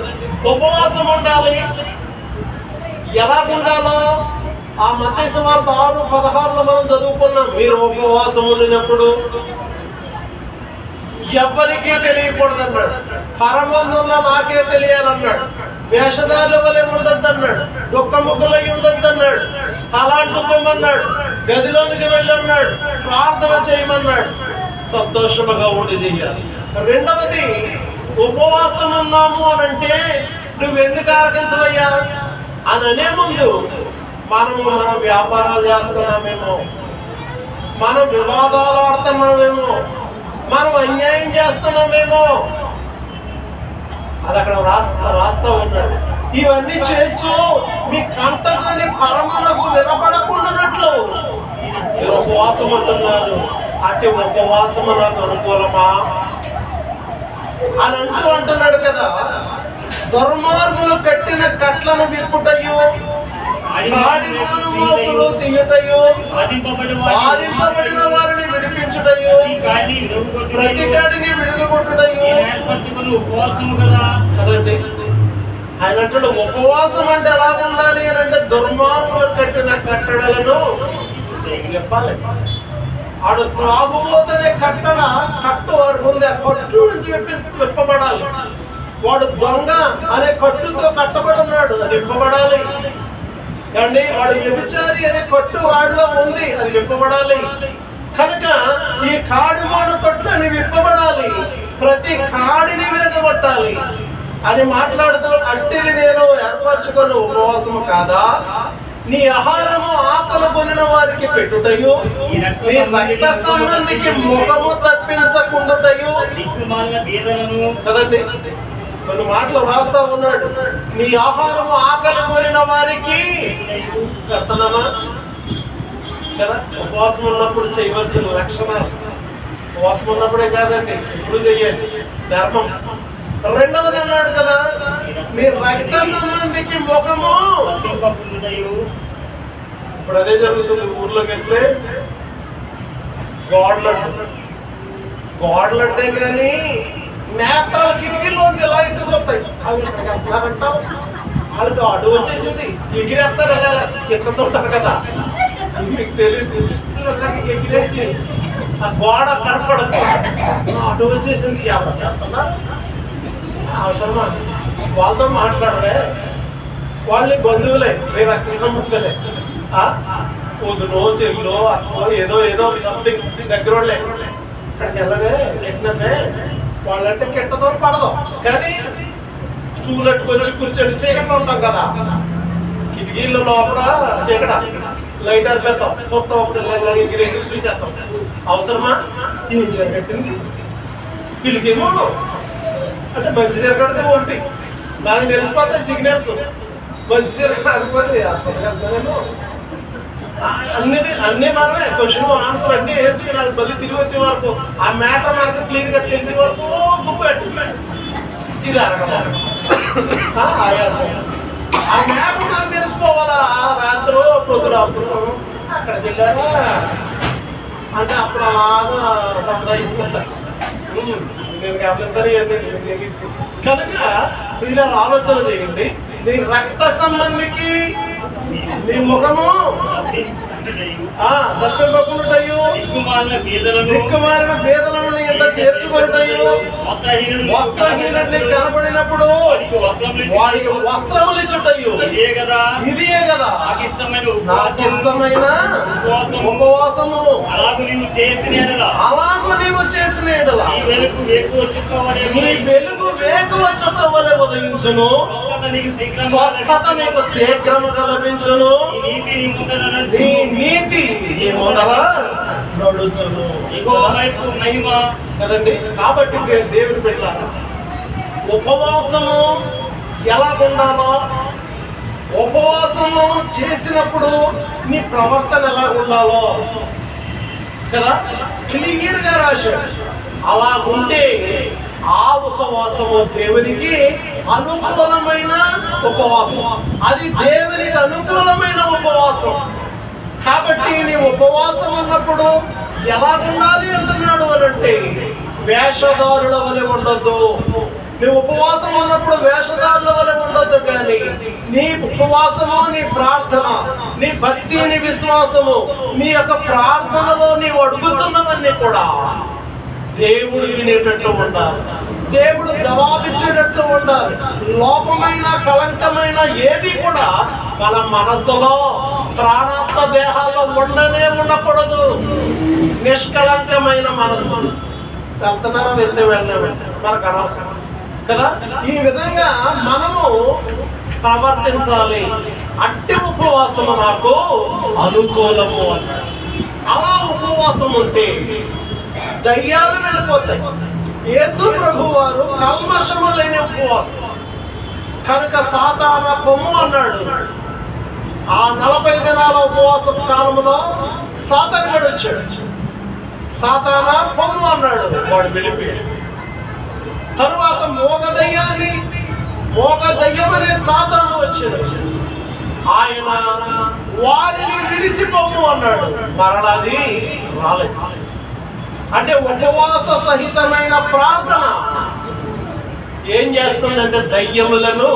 ఉపవాసం ఉండాలి. ఎలా ఉండాలో ఆ మత్తయి సువార్త 6:16 మనం చదువుకున్నాం. మీరు ఉపవాసం ఉండినప్పుడు ఎవరికీ తెలియకూడదన్నాడు. పరమందున్న నాకే తెలియాలన్నాడు. వేషధారుల వలె ఉండొద్దన్నాడు. దుఃఖముఖులై ఉండొద్దన్నాడు. తలాంటుకోమన్నాడు. గదిలోనికి వెళ్ళన్నాడు. ప్రార్థన చేయమన్నాడు. సంతోషముగా ఉండి చెయ్యాలి. రెండవది, ఉపవాసం ఉన్నాము అని అంటే నువ్వెందుకు ఆరగించవయ్యా అని అనే ముందు మనం వ్యాపారాలు చేస్తున్నామేమో, మనం వివాదాలు ఆడుతున్నామేమో, మనం అన్యాయం చేస్తున్నామేమో, అది అక్కడ రాస్తా ఉన్నాడు. ఇవన్నీ చేస్తూ మీ కంఠధ్వని పరమునకు వినపడకుండానట్లు మీరు ఉపవాసం అంటున్నారు. అట్టి ఉపవాసము నాకు అనుకూలమా అని అంటున్నాడు కదా. దుర్మార్గులు కట్టిన కట్లను విప్పుటయ్యో కాడిమాను మోపులు తీయుటయు బాధింపబడిన వారిని విడిపించుటయు ప్రతి కాడిని విడుగుకొట్టుటయు. ఉపవాసము కదా కదండి ఆయన అంటాడు ఉపవాసం అంటే ఎలా ఉండాలి అని అంటే దుర్మార్గులు కట్టిన కట్టడలను చెప్పాలి. ఆడు త్రాగుబోతనే కట్టు వాడికి ఉంది, ఆ కట్టు నుంచి విప్పబడాలి. వాడు దొంగ అనే కట్టుతో కట్టబడి ఉన్నాడు, అది విప్పబడాలి. కానీ వాడు వ్యభిచారి అనే కట్టు వాడిలో ఉంది, అది విప్పబడాలి. కనుక ఈ కాడిమాను కట్టుని విప్పబడాలి, ప్రతి కాడిని విరగబట్టాలి అని మాట్లాడుతూ అట్టిని నేను ఏర్పరచుకొని ఉపవాసము కాదా, నీ ఆహారము ఆకలి కొనిన వారికి పెట్టుటయు, నీ రక్త సంబంధికి ముఖము తప్పించకుండుటయు. కదండి కొన్ని మాటలు రాస్తా ఉన్నాడు. నీ ఆహారము ఆకలి కొనిన వారికి కర్తనమా కదా. ఉపవాసం ఉన్నప్పుడు చేయవలసిన లక్షణాలు, ఉపవాసం ఉన్నప్పుడే కాదండి ఇప్పుడు చెయ్యాలి ధర్మం. రెండవది అన్నాడు కదా, మీ రక్త సంబంధికి ముఖము. ఇప్పుడు అదే జరుగుతుంది. ఊర్లోకి వెళ్తే గోడలంటే కానీ నేత్రాల కిటికీలోంచి ఎలా ఎత్తుకొస్తాయి అవి అంటారు. వాళ్ళకి అడ్డు వచ్చేసింది, ఎగిరేస్తారు, ఎక్కతో ఉంటారు కదా, మీకు తెలియదు. ఎగిరేసి ఆ గోడ కనపడదు, అడ్డు వచ్చేసింది. ఎవరు చేస్తున్నా అవసరమా? వాళ్ళతో మాట్లాడలే, వాళ్ళని బంధువులే, మీ రక్త సంబంధులే, వదునో చెల్లో అక్కో ఏదో సంథింగ్ దగ్గర వాళ్ళే. అక్కడికి వెళ్ళవే కెట్టినదే వాళ్ళంటే కెట్టదో పడదు. కానీ చూలట్టుకొచ్చి కూర్చొని చీకట్లో ఉంటాం కదా, కిటికీళ్ళ లోపల చీకట, లైట్ ఆరిపోతాం, చూస్తాం, అప్పుడు ఎగిరి చేస్తాం. అవసరమా? ఏం చీకట్టింది వీళ్ళకేమో అంటే మంచి జరగడితే ఒకటి నాకు తెలిసిపోతాయి సిగ్నల్స్. మంచి జరగకపోతే హాస్పిటల్కి వెళ్తానేమో. అన్నీ మనమే క్వశ్చన్ ఆన్సర్ అన్నీ నేర్చుకుని నాకు మళ్ళీ తిరిగి వచ్చే వరకు ఆ మ్యాటర్ మనకు క్లియర్గా తెలిసే వరకు గుప్పెట్టు ఇది అరగదా ఆయాసం. ఆ మ్యాటర్ నాకు తెలిసిపోవాలా. రాత్రి పొద్దున అక్కడికి వెళ్ళారా అంటే అప్పుడు అలాగా సముదాయించుకుంటారు. నేను గమనిస్తాను. కనుక వీళ్ళ ఆలోచన చేయండి. నీ రక్త సంబంధికి నీ ముఖము తప్పింపకుండాయు, దిక్కుమాలిన బేదలను నీ ఇంట చేర్చుకొనుటయు, వస్త్రహీనుడిని కనబడినప్పుడు వారికి వస్త్రములు ఇచ్చుటయు. ఇదియే కదా నాకు ఇష్టమైన ఉపవాసము. అలాగు నీవు చేసిన ఎడల నీ వెలుగు వేకువ చుక్క వలె ఉదయించును, స్వస్థత నీకు శీఘ్రముగా లభించును, నీ నీతి నీ ముందర నడుచును. కదండి. కాబట్టి దేవుడు పెట్టారు ఉపవాసము ఎలా ఉండాలో, ఉపవాసము చేసినప్పుడు నీ ప్రవర్తన ఎలా ఉండాలో కదా క్లియర్గా రాశాడు. అలా ఉంటే ఆ ఉపవాసము దేవునికి అనుకూలమైన ఉపవాసం, అది దేవునికి అనుకూలమైన ఉపవాసం. కాబట్టి నీ ఉపవాసం ఉన్నప్పుడు ఎలా ఉండాలి అంటున్నాడు అనంటే వేషధారుల వలె ఉండొద్దు. నీ ఉపవాసం ఉన్నప్పుడు వేషధారుల వలె ఉండొద్దు. కానీ నీ ఉపవాసము, నీ ప్రార్థన, నీ భక్తి, నీ విశ్వాసము, నీ యొక్క ప్రార్థనలో నీవు అడుగుతున్నవన్నీ కూడా దేవుడు వినేటట్లు ఉండాలి, దేవుడు జవాబిచ్చేటట్లు ఉండాలి. లోపమైన కళంకమైన ఏది కూడా మన మనస్సులో, ప్రాణాత్మ దేహాల్లో ఉండకూడదు. నిష్కళంకమైన మనసు. వెళ్తున్నారా వెళ్ళే మనకు అనవసరం కదా. ఈ విధంగా మనము ప్రవర్తించాలి. అట్టి ఉపవాసము నాకు అనుకూలము అన్నాడు. అలా ఉపవాసం ఉంటే దయ్యాలు వెళ్ళిపోతాయి. యేసు ప్రభు వారు కల్మషము లేని ఉపవాసం కనుక సాతాన పొమ్ము అన్నాడు. ఆ 40 దినాల ఉపవాస కాలంలో సాతానుడు వచ్చాడు. సాతాన పొమ్ము అన్నాడు, వాడు వెళ్ళిపోయాడు. తరువాత మోగ దయ్యం అనే సాతాను వచ్చాడు. ఆయన వారిని విడిచిపోము అన్నాడు. మరలాది రాలేదు. అంటే ఉపవాస సహితమైన ప్రార్థన ఏం చేస్తుందంటే దయ్యములను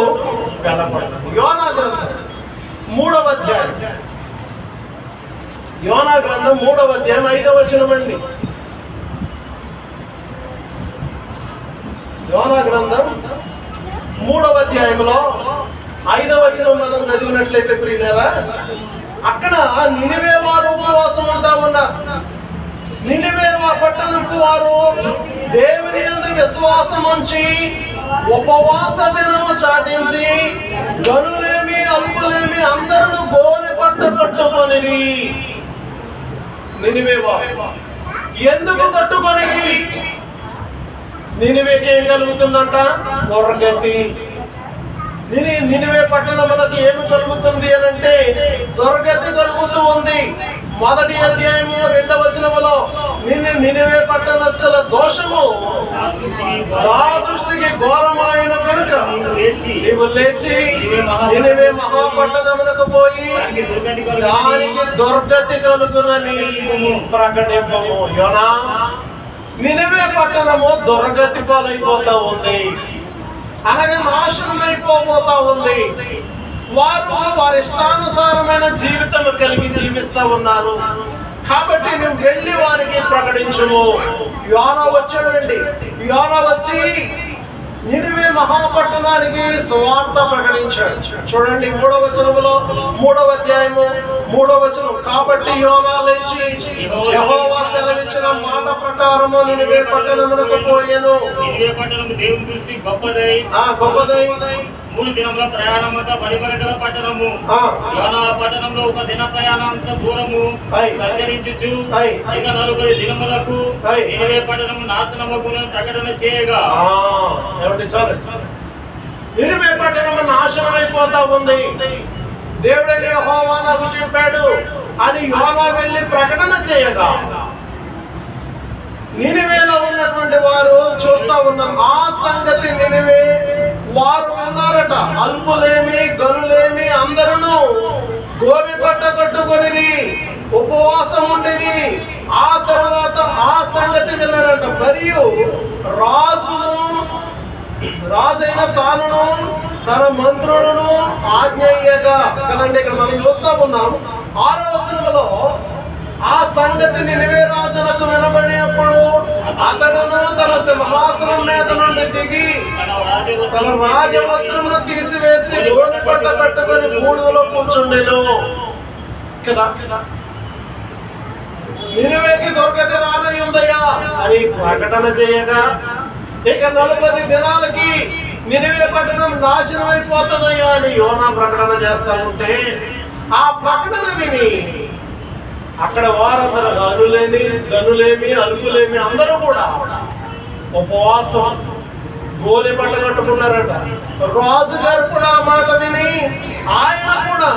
వెళ్ళబడుతుంది. యోనా గ్రంథం 3వ అధ్యాయం, యోనా గ్రంథం 3వ అధ్యాయం 5వ వచనం అండి. యోనా గ్రంథం 3వ అధ్యాయంలో 5వ వచనం మనం చదివినట్లయితే ప్రియులారా, అక్కడ నినివే వారు ఉపవాసం ఉంటా ఉన్నారు. నినివే పట్టణపు వారు దేవుని యందు విశ్వాసం ఉంచి ఉపవాస దినము చాటించి గనులేమి అల్పులేమి అందరూ గోనె పట్ట కట్టుకొని. నినివే వారు ఎందుకు కట్టుకొని? నినివేకి ఏం కలుగుతుందంట? దొరగతి. నినివే పట్టణములకు ఏమి కలుగుతుంది అని అంటే దుర్గతి కలుగుతూ ఉంది. 1వ అధ్యాయము 2వ వచనములో నినివే పట్టణస్థుల దోషము నా దృష్టికి ఘోరమైన కనుక నీవు లేచి నినివే మహాపట్టణములకు పోయి దానికి దుర్గతి కలుగునని ప్రకటింపము. యోనా, నినివే పట్టణము దుర్గతి పాలైపోతా ఉంది, అనగా నాశనం అయిపోతా ఉంది. వారు వారి ఇష్టానుసారమైన జీవితం కలిగి జీవిస్తూ ఉన్నారు. కాబట్టి నువ్వు వెళ్ళి వారికి ప్రకటించుము. యోనా వచ్చాడండి. యోనా వచ్చి నినివే మహాపట్టణానికి సువార్త ప్రకటించాడు. చూడండి 3వ వచనములో, 3వ అధ్యాయము 3వ వచనం, కాబట్టి యోనా లేచి యెహోవా సెలవిచ్చిన మాట ప్రకారము నినివే పట్టణమునకు పోయెను. నినివే పట్టణము దేవుని దృష్టి గొప్పదై 3 దినముల ప్రయాణమంతా పరిమళగల పట్టణము. యోనా పట్టణంలో 1 దిన ప్రయాణంత దూరము సంచరించుచు ఇక 40 దినములకు నినివే పట్టణము నాశనమగునని ప్రకటన చేయగా. నినివే పట్టణము నాశనం అయిపోతా ఉంది, దేవుడైన యెహోవా నాకు చెప్పాడు అని యోనా వెళ్ళి ప్రకటన చేయగా నినివేలో ఉన్నటువంటి వారు చూస్తా ఉన్నారు. ఆ సంగతి నినివే వారు విన్నారట. అల్పులేమి గనులేమి అందరూ గోనె పట్ట కట్టుకొని ఉపవాసం ఉండిరి. ఆ తర్వాత ఆ సంగతి విన్నారట. మరియు రాజైన తానును తన మంత్రులను ఆజ్ఞయ్యగా కదండి. ఇక్కడ మనం చూస్తా ఉన్నాం 6వ వచనంలో ఆ సంగతి నినివే రాజులకు వినబడినప్పుడు అతడును తన సింహాసనం మీద నుండి దిగి తన రాజవస్త్రమును తీసివేసి గోనె పట్ట కట్టుకొని బూడిదలో కూర్చుండెను కదా. నినివేకి దుర్గతి రానయ్యుందయ్యా అని ప్రకటన చేయగా ఇక 40 దినాలకి నినివే పట్టణం నాశనం అయిపోతుందయ్యా అని యోనా ప్రకటన చేస్తా ఉంటే ఆ ప్రకటన విని అక్కడ వారందరూ గనులేమి అల్పులేమి అందరూ కూడా ఉపవాసం గోనె పట్ట కట్టుకున్నారట. రాజుగారు కూడా ఆ మాట విని ఆయన కూడా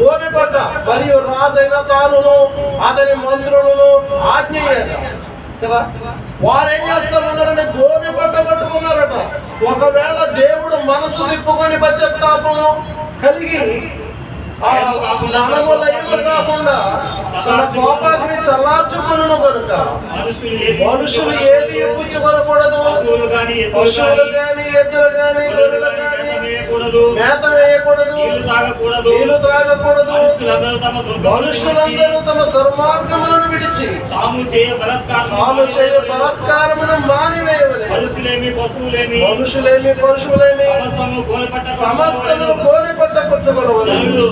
గోనె పట్ట మరియు రాజైన తానును అతని మంత్రులను ఆజ్ఞయ్యారు కదా. వారేం చేస్తా ఉన్నారంటే గోనె పట్ట కట్టుకున్నారట. ఒకవేళ దేవుడు మనసు తిప్పుకొని పశ్చాత్తాపం కలిగి కాకుండా తన కోపాన్ని చల్లార్చుకును కనుక మనుషులు ఏది ఇప్పించుకోకూడదు. పశువులు గాని ఎద్దులు గాని గొర్రెలు గాని మేత వేయకూడదు, నీళ్లు త్రాగకూడదు. మనుషులందరూ తమ దుర్మార్గములను విడిచి తాము చేయ బలాత్కారమును మానివేయవలె. మనుషులేమి పశువులేమి సమస్తము గోనె పట్ట కట్టుకొనవలెను.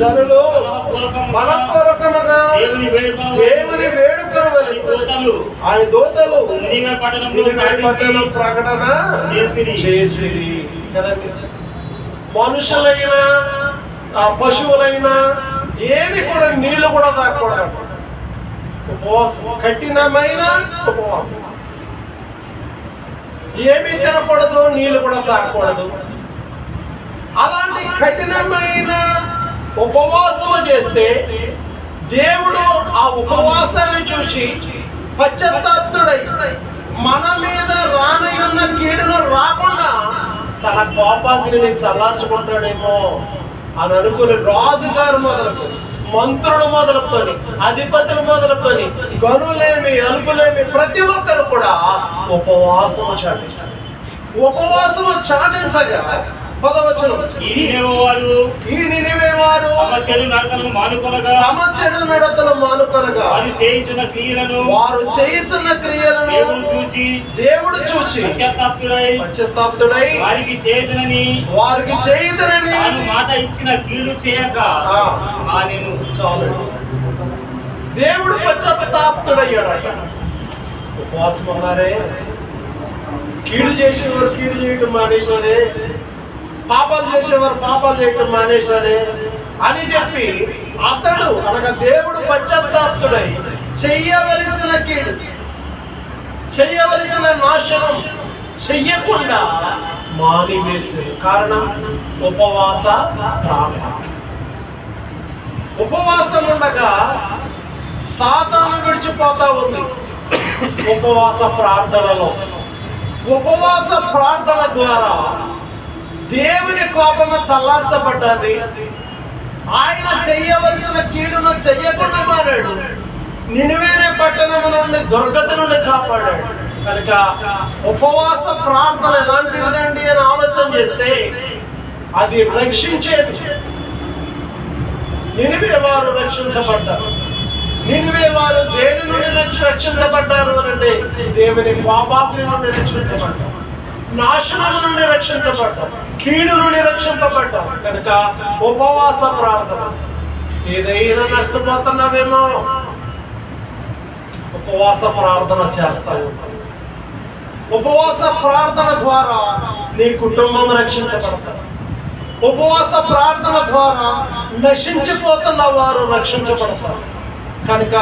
జనులు మనఃపూర్వకముగా దేవుని వేడుకొనవలెను. ఆయన దూతలు నినివే పట్టణం ప్రకటన చేసిరి కదండి. మనుషులైనా పశువులైనా ఏమి కూడా నీళ్లు కూడా తాగకూడదు. ఉపవాసం, కఠినమైన ఉపవాసం. ఏమీ తినకూడదు, నీళ్లు కూడా తాగకూడదు. అలాంటి కఠినమైన ఉపవాసము చేస్తే దేవుడు ఆ ఉపవాసాన్ని చూసి పశ్చాత్తాపుడై మన మీద రానయ్యున్న కీడును రాకుండా తన కోపాగ్నిని చల్లార్చుకుంటాడేమో అని అనుకుని రాజుగారు మొదలుకొని, మంత్రులు మొదలుకొని, అధిపతులు మొదలుకొని, గనులేమి అలుపులేమి ప్రతి ఒక్కరు కూడా ఉపవాసము చాటించారు. ఉపవాసము చాటించగా 10వ వచనం, ఈ నినివే వారు తమ చెడు నడతలను మానుకొనగా వారు చేయుచున్న క్రియలను దేవుడు చూచి పశ్చాత్తాపుడై వారికి చేయుదునని మాట ఇచ్చిన కీడు చేయక నేను చాలు. దేవుడు పశ్చాత్తాపుడయ్యాడట. ఉపవాసం అన్నారే, కీడు చేసేవారు కీడు చేయటం మానేశారే, పాపాలు చేసేవారు పాపాలు చేయటం మానేశారే అని చెప్పి అతడు అనగా దేవుడు పశ్చాత్తాపుడై చెయ్యవలసిన కీడు, చెయ్యవలసిన నాశనం చెయ్యకుండా మానివేశారు. కారణం ఉపవాస ప్రార్థన. ఉపవాసం ఉండగా సాతాను విడిచిపోతా ఉంది. ఉపవాస ప్రార్థనలో, ఉపవాస ప్రార్థన ద్వారా దేవుని కోపము చల్లార్చబడ్డది. ఆయన చెయ్యవలసిన కీడును చెయ్యకుండా మారాడు. నినివేనే పట్టణము నుండి దుర్గతి నుండి కాపాడాడు. కనుక ఉపవాస ప్రార్థన ఎలాంటిదండి అని ఆలోచన చేస్తే అది రక్షించేది. నినివే వారు రక్షించబడ్డారు. నినివే వారు దేని నుండి రక్షించబడ్డారు అని అంటే దేవుని కోపాగ్ని నుండి రక్షించబడ్డారు, నాశనము నుండి రక్షించబడ్డారు, కీడు నుండి రక్షింపబడ్డారు. కనుక ఉపవాస ప్రార్థన. ఏదైనా నష్టపోతున్నావేమో ఉపవాస ప్రార్థన చేస్తావు. ఉపవాస ప్రార్థన ద్వారా నీ కుటుంబం రక్షించబడతారు. ఉపవాస ప్రార్థన ద్వారా నశించిపోతున్న వారు రక్షించబడతారు. కనుక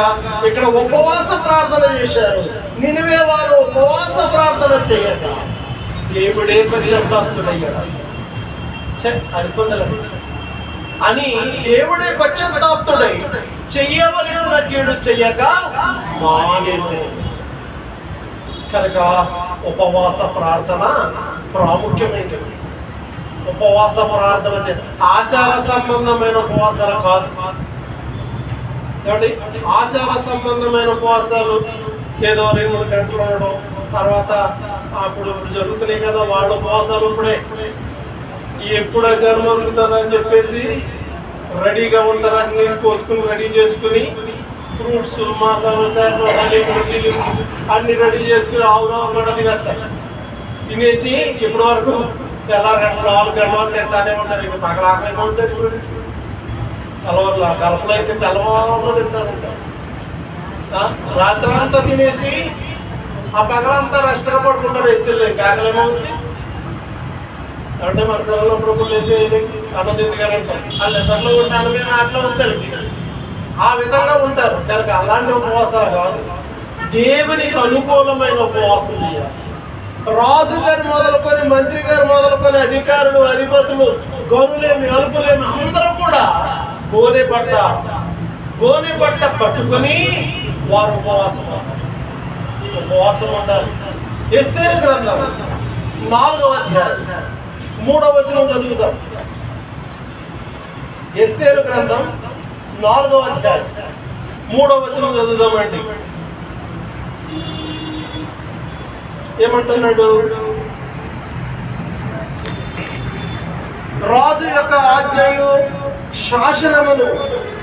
ఇక్కడ ఉపవాస ప్రార్థన చేశారు. నినివే వారు ఉపవాస ప్రార్థన చేయక దేవుడే పశ్చాత్తాపుడయ్యాడు అది పొందలేదు అని దేవుడే పశ్చాత్తాపుడై చెయ్యవలసిన కీడు చెయ్యక మానేశాడు. కనుక ఉపవాస ప్రార్థన ప్రాముఖ్యమైనది. ఉపవాస ప్రార్థన ఆచార సంబంధమైన ఉపవాసాలు కాదు. ఆచార సంబంధమైన ఉపవాసాలు ఏదో 2-3 గంటలు ఉండడం, తర్వాత అప్పుడు జరుగుతున్నాయి కదా వాళ్ళ ఉపవాసాలు. ఇప్పుడే ఎప్పుడు జన్మ ఉంటుందని చెప్పేసి రెడీగా ఉంటారు. నీళ్ళు పోసుకుని రెడీ చేసుకుని ఫ్రూట్స్, మాసాలు, అన్ని రెడీ చేసుకుని ఆవులో కూడా తినేస్తారు. తినేసి ఇప్పటి వరకు తెల్లారి 4 గంటల తింటానే ఉంటారు. ఇప్పుడు పక్కన ఆకలిగా ఉంటుంది. ఇప్పుడు తెల్లవారులు గల్ఫ్లో అయితే తెల్లవారులో తింటారంటారు. రాత్రి అంతా తినేసి ఆ పగలంతా రెస్ట్గా పడుకుంటారు. వేసేళ్ళు ఇంకా ఆకలేమో ఉంది అంటే మన పిల్లలు అప్పుడు అన్నం తిందిగానంటారు. ఆ నిద్రలో ఉంటాను మేము అట్లా ఉంటాడు. ఆ విధంగా ఉంటారు. కనుక అలాంటి ఉపవాసాలు కాదు, దేవునికి అనుకూలమైన ఉపవాసం చేయాలి. రాజు గారు మొదలుకొని, మంత్రి గారు మొదలుకొని, అధికారులు, అధిపతులు, గనులేమి అలుపులేమి అందరూ కూడా గోనె పట్ట పట్టుకొని వారు ఉపవాసం ఉండాలి. ఎస్తేరు గ్రంథం 4వ అధ్యాయం 3వ వచనం చదువుతాం. ఎస్తేరు గ్రంథం 4వ అధ్యాయం 3వ వచనం చదువుదామండి. ఏమంటున్నాడు? రాజు యొక్క ఆజ్ఞయు శాసనమును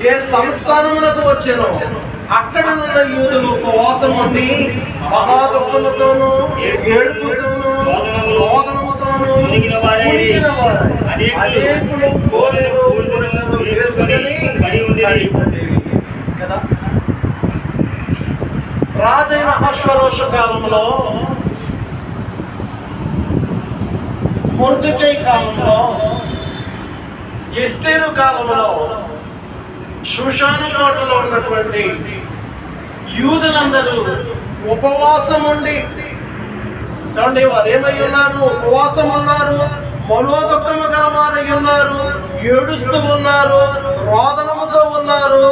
ఏ సంస్థానమునకు వచ్చానో అక్కడనున్న యూదులు ఉపవాసం ఉండి మహాదుఃఖముతోనూ ఏడుపుతోనూ రోదనముతోనూ అనేకులు గోనెలు వేసుకొని కదా. రాజైన అహష్వేరోష కాలంలో, మొర్దెకై కాలంలో, ఎస్తేరు కాలంలో, షూషాను కోటలో ఉన్నటువంటి యూదులందరూ ఉపవాసం ఉండి వారు ఏమై ఉన్నారు? ఉపవాసం ఉన్నారు, మనోదుఃఖము గలవారై ఉన్నారు, ఏడుస్తూ ఉన్నారు, రోదనముతో ఉన్నారు.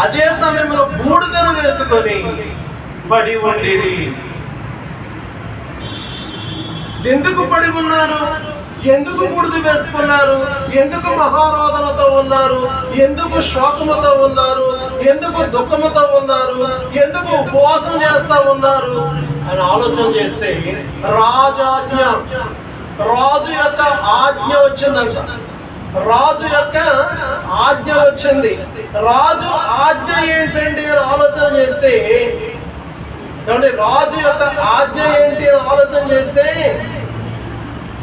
అదే సమయంలో బూడిదను వేసుకొని పడి ఉండిరి. ఎందుకు పడి ఉన్నారు? ఎందుకు బూడిద వేసుకున్నారు, ఎందుకు మహారోదనతో ఉన్నారు, ఎందుకు శోకముతో ఉన్నారు, ఎందుకు దుఃఖముతో ఉన్నారు, ఎందుకు ఉపవాసం చేస్తా ఉన్నారు అని ఆలోచన చేస్తే రాజాజ్ఞ, రాజు యొక్క ఆజ్ఞ వచ్చిందంట. రాజు యొక్క ఆజ్ఞ వచ్చింది. రాజు ఆజ్ఞ ఏంటండి అని ఆలోచన చేస్తే, ఏమంటే రాజు యొక్క ఆజ్ఞ ఏంటి అని ఆలోచన చేస్తే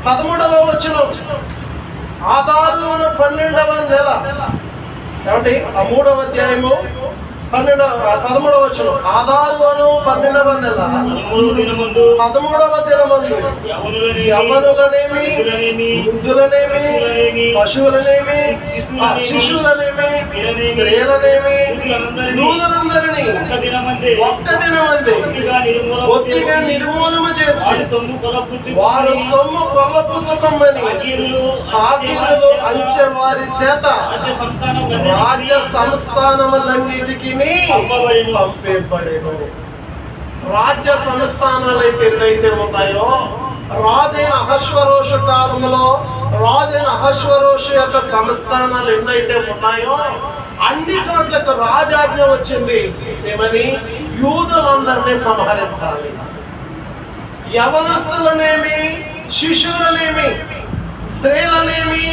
13వ వచనం, ఆదారు 12వ నెల, ఏమంటే ఆ 3వ అధ్యాయము 13వ వచనం, ఆదారు 12వ నెల 13వ దినమందు యవ్వనులనేమి, వృద్ధులనేమి, పశువులనేమి, శిశువులనేమి, స్త్రీలనేమి, యూదులందరినీ ఒక్క దినమందే ఒత్తిగా నిర్మూలన చేసి వారు సొమ్ము కొల్లపుచ్చుకోమని కాకీరులు అంచె వారి చేత రాజ్య సంస్థానములన్నిటికీ పంపబడేను. రాజ్య సంస్థానాలు అయితే ఎన్నైతే ఉన్నాయో, రాజైన అహశ్వరోషు కాలంలో రాజైన అహశ్వరోషు యొక్క సంస్థానాలు ఎన్నైతే ఉన్నాయో అన్ని చోట్లకు రాజాజ్ఞ వచ్చింది. ఏమని? యూదులందరినీ సంహరించాలి. యవనస్తులనేమి, శిశువులనేమి, స్త్రీలనేమి,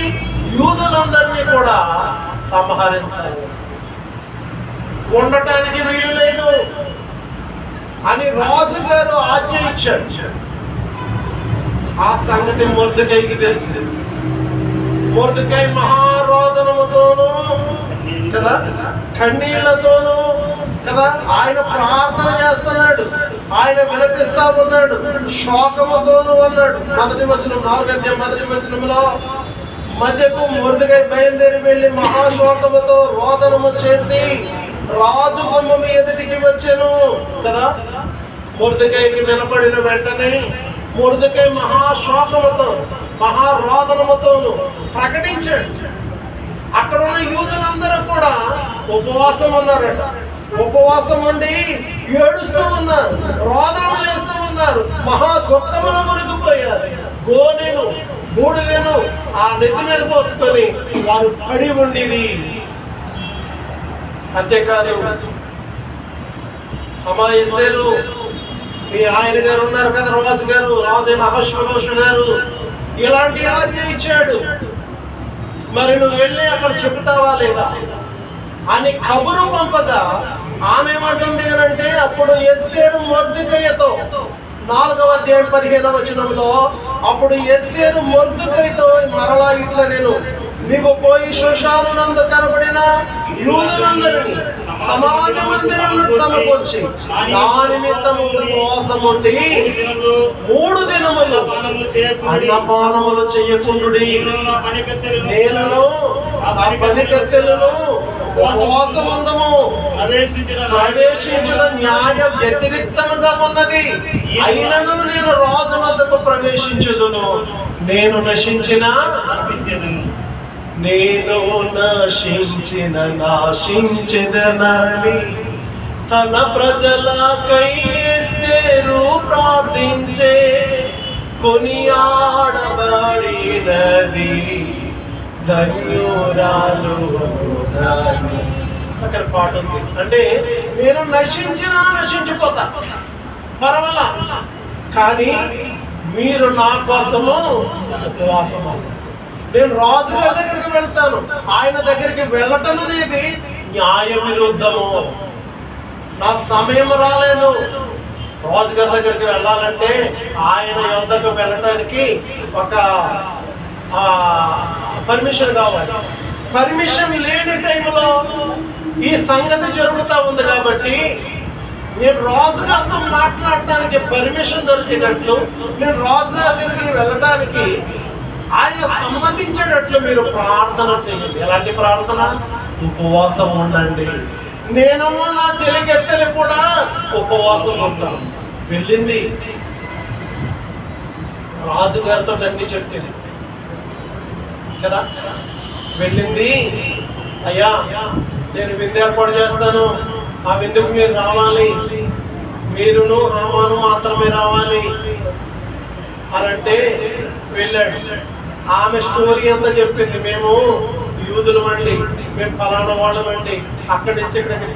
యూదులందరినీ కూడా సంహరించాలి. ఉండటానికి వీలు లేదు అని రాజు గారు ఆజ్ఞ ఇచ్చాడు. ఆ సంగతి మొర్దెకైకి తెలుసు. మొర్దెకై మహారోదనముతోనూ కదా, కన్నీళ్లతోనూ కదా ఆయన ప్రార్థన చేస్తున్నాడు, ఆయన విలపిస్తా ఉన్నాడు, శోకముతోనూ ఉన్నాడు. మొదటి వచనం 4వ అధ్యాయం మొదటి వచనంలో మధ్యకు మొర్దెకై బయలుదేరి వెళ్ళి మహాశోకముతో రోదనము చేసి రాజు గుమ్మము ఎదుటికి వచ్చెను కదా. మొర్దెకైకి వినపడిన వెంటనే మొర్దెకై మహాశోకముతో మహారోదనముతోను ప్రకటించాడు. అక్కడ ఉన్న యూదులందరూ కూడా ఉపవాసం ఉన్నారట. ఉపవాసం ఉండి ఏడుస్తూ ఉన్నారు, రోదన చేస్తూ ఉన్నారు, మహా దుఃఖమును మునిగిపోయారు. గోనెను బూడిదను ఆ నెత్తి మీద పోసుకొని వారు పడి ఉండిరి. అంతేకాదు, అమ్మా ఎస్తేరు, మీ ఆయన గారు ఉన్నారు కదా, రాజు గారు, రాజైన అహశ్వరోషు గారు ఇలాంటి ఆజ్ఞ ఇచ్చాడు, మరి నువ్వు వెళ్ళి అక్కడ చెబుతావా లేదా అని కబురు పంపగా ఆమె ఏమంటుంది అంటే, అప్పుడు ఎస్తేరు మొర్దెకైతో 4వ అధ్యాయం 15వ వచనంలో, అప్పుడు ఎస్తేరు మొర్దెకైతో మరలా ఇట్లా నేను నీవు పోయి షూషాను నందు కనబడిన యూదులందరినీ సమాజ మందిరంలో సమకూర్చి నా నిమిత్తము ఉపవాసం ఉండి 3 దినములు అన్నపానములు చేయకుండుడి. నేను ఆ పనికత్తెలను ఉపవాసముందము ప్రవేశించడం న్యాయ వ్యతిరిక్తముగా ఉన్నది. అయినను నేను రాజు వద్దకు ప్రవేశించుదును. నేను నశించిన నాశించెదనని తన ప్రజలకై ఎస్తేరు ప్రార్థించే కొనియాడబడినది ధన్యురాలు. అక్కడ పాట ఉంది. అంటే నేను నశించిపోతా పర్వాలా, కానీ మీరు నా కోసము ఉపవాసము. నేను రాజు గారి దగ్గరికి వెళ్తాను. ఆయన దగ్గరికి వెళ్ళటం అనేది న్యాయ విరుద్ధము. నా సమయం రాలేదు. రాజు గారి దగ్గరికి వెళ్ళాలంటే ఆయన యొద్దకు వెళ్ళటానికి ఒక పర్మిషన్ కావాలి. పర్మిషన్ లేని టైంలో ఈ సంగతి జరుగుతూ ఉంది కాబట్టి నేను రాజుగారితో మాట్లాడటానికి పర్మిషన్ దొరికినట్లు, నేను రాజు దగ్గరికి వెళ్ళటానికి ఆయన సంబంధించేటట్లు మీరు ప్రార్థన చేయండి. ఎలాంటి ప్రార్థన? ఉపవాసం ఉండండి. నేను నా చెలికెత్తెలు కూడా ఉపవాసం ఉంటాను. వెళ్ళింది రాజుగారితో అన్ని చెప్పింది కదా. వెళ్ళింది, అయ్యా నేను విందు ఏర్పాటు చేస్తాను, ఆ విందుకు మీరు రావాలి, మీరును హామాను మాత్రమే రావాలి అని అంటే వెళ్ళాడు. ఆమె స్టోరీ అంతా చెప్పింది. మేము యూదులమండి, మేము ఫలానా వాళ్ళమండి, అక్కడి నుంచి ఇక్కడికి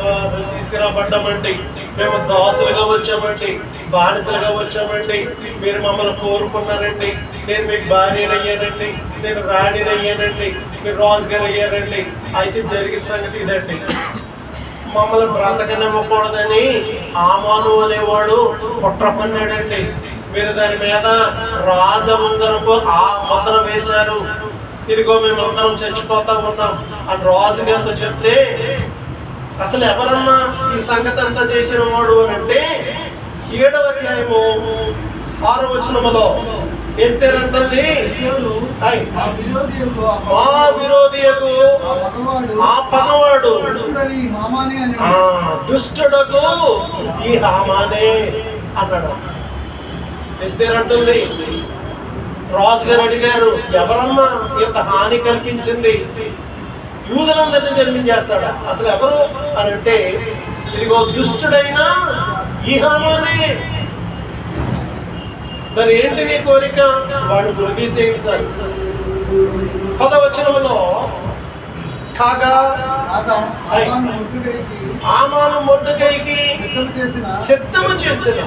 తీసుకురాబడ్డామండి, మేము దాసులుగా వచ్చామండి, బానిసలుగా వచ్చామండి, మీరు మమ్మల్ని కోరుకున్నారండి, నేను మీకు భార్యను అయ్యానండి, నేను రాణిని అయ్యానండి, మీరు రాజుగారు అయ్యారండి. అయితే జరిగిన సంగతి ఇదండి, మమ్మల్ని బ్రతకనివ్వకూడదని హామాను అనేవాడు కుట్ర పన్నాడండి. మీరు దాని మీద రాజముందరపు ఆ ముద్ర వేశారు, ఇదిగో మేము అందరం చచ్చిపోతా ఉన్నాం అని రాజుగారితో చెప్తే, అసలు ఎవరన్నా ఈ సంగతి అంతా చేసిన వాడు అని అంటే 7వ అధ్యాయము 6వ వచనములో ఎస్తేరంటుంది, మా విరోధియకు ఆ పగవాడు దుష్టుడకు ఈ హామానే అన్నాడు. ఎస్తేరంటుంది, రాజుగారు అడిగారు, ఎవరన్నా ఇంత హాని కల్పించింది, యూదులందరినీ జన్మించేస్తాడా, అసలు ఎవరు అని అంటే, ఇదిగో దుష్టుడైనా ఈ హామానే. మరి ఏంటి నీ కోరిక? వాడు గురి తీసేయండి సార్. 10వ వచనంలో కాగా హామాను మొర్దెకైకి సిద్ధము చేసిన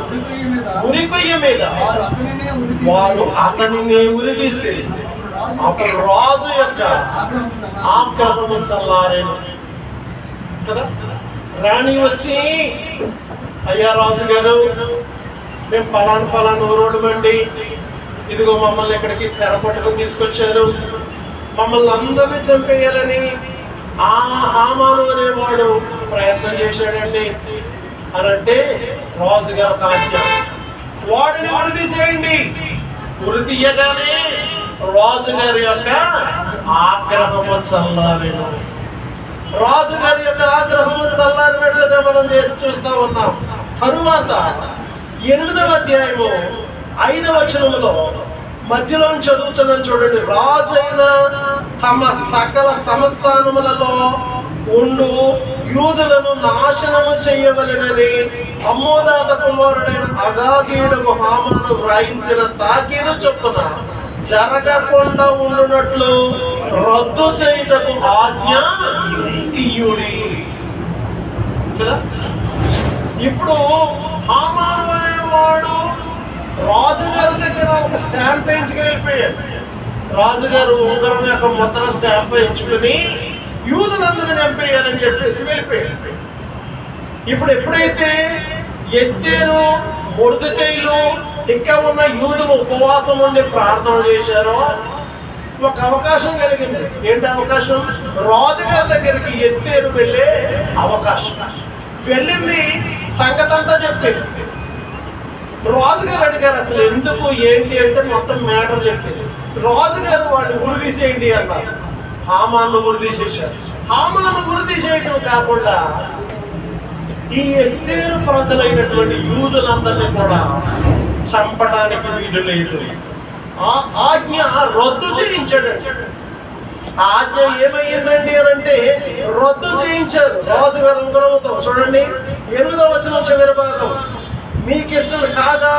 ఉరికొయ్య మీద వారు అతనిని ఉరి తీసి అప్పుడు రాజు యొక్క ఆగ్రహము చల్లారేను కదా. రాణి వచ్చి, అయ్యా రాజు గారు, మేము ఫలానా ఊరోడమండి, ఇదిగో మమ్మల్ని ఇక్కడికి చెరపట్టుకుని తీసుకొచ్చారు, మమ్మల్ని అందరినీ చంపేయాలని ఆ హామాను అనేవాడు ప్రయత్నం చేశాడండి అని అంటే, రాజుగారు కాజ్ఞ, వాడిని ఉరి తీసేయండి. ఉరి తీయగానే రాజుగారి యొక్క ఆగ్రహము చల్లారేను. రాజుగారి యొక్క ఆగ్రహము చల్లారినట్లుగా మనం చూస్తూ ఉన్నాం. తరువాత 8వ అధ్యాయము 5వ వచనములో మధ్యలో చదువుతున్నాను చూడండి. రాజైన తమ సకల సంస్థానములలో ఉండు యూదులను నాశనము చేయవలెనని అమ్మోదాత కుమారుడైన అగాగీయుడకు హామాను వ్రాయించిన తాకీదు చొప్పున జరగకుండా ఉండునట్లు రద్దు చేయుటకు ఆజ్ఞ ఇయ్యుడి. ఇప్పుడు హామాను అనేవాడు రాజుగారి దగ్గర ఒక స్టాంప్ వేయించుకుని వెళ్ళిపోయాడు. రాజుగారు ఉంగరం యొక్క మొత్తం స్టాంప్ వేయించుకుని యూదులందరూ చంపేయాలని చెప్పేసి వెళ్ళిపోయాడు. ఇప్పుడు ఎప్పుడైతే ఎస్తేరు, మొర్దెకైలు ఇంకా ఉన్న యూదులు ఉపవాసం ఉండి ప్రార్థన చేశారో ఒక అవకాశం కలిగింది. ఏంటి అవకాశం? రాజుగారి దగ్గరికి ఎస్తేరు వెళ్ళే అవకాశం. వెళ్ళింది, సంగతి అంతా చెప్పింది. రాజుగారు అడిగారు, అసలు ఎందుకు ఏంటి అంటే మొత్తం మ్యాటర్ చెప్పింది. రాజుగారు వాళ్ళు ఉరి తీసేయండి అన్నారు. హామాను ఉరి తీసేశారు. హామాను ఉరి తీసేయటం కాకుండా ఈ ఎస్తేరు ప్రజలైనటువంటి యూదులందరినీ కూడా చంపడానికి వీలు లేదు. ఆ ఆజ్ఞ రద్దు చేయించాడు. ఆజ్ఞ ఏమయ్యిందండి అని అంటే రద్దు చేయించారు రాజుగారు ఉంగరంతో. చూడండి 8వ వచనం చివరి భాగం, మీకు ఇష్టం కాదా,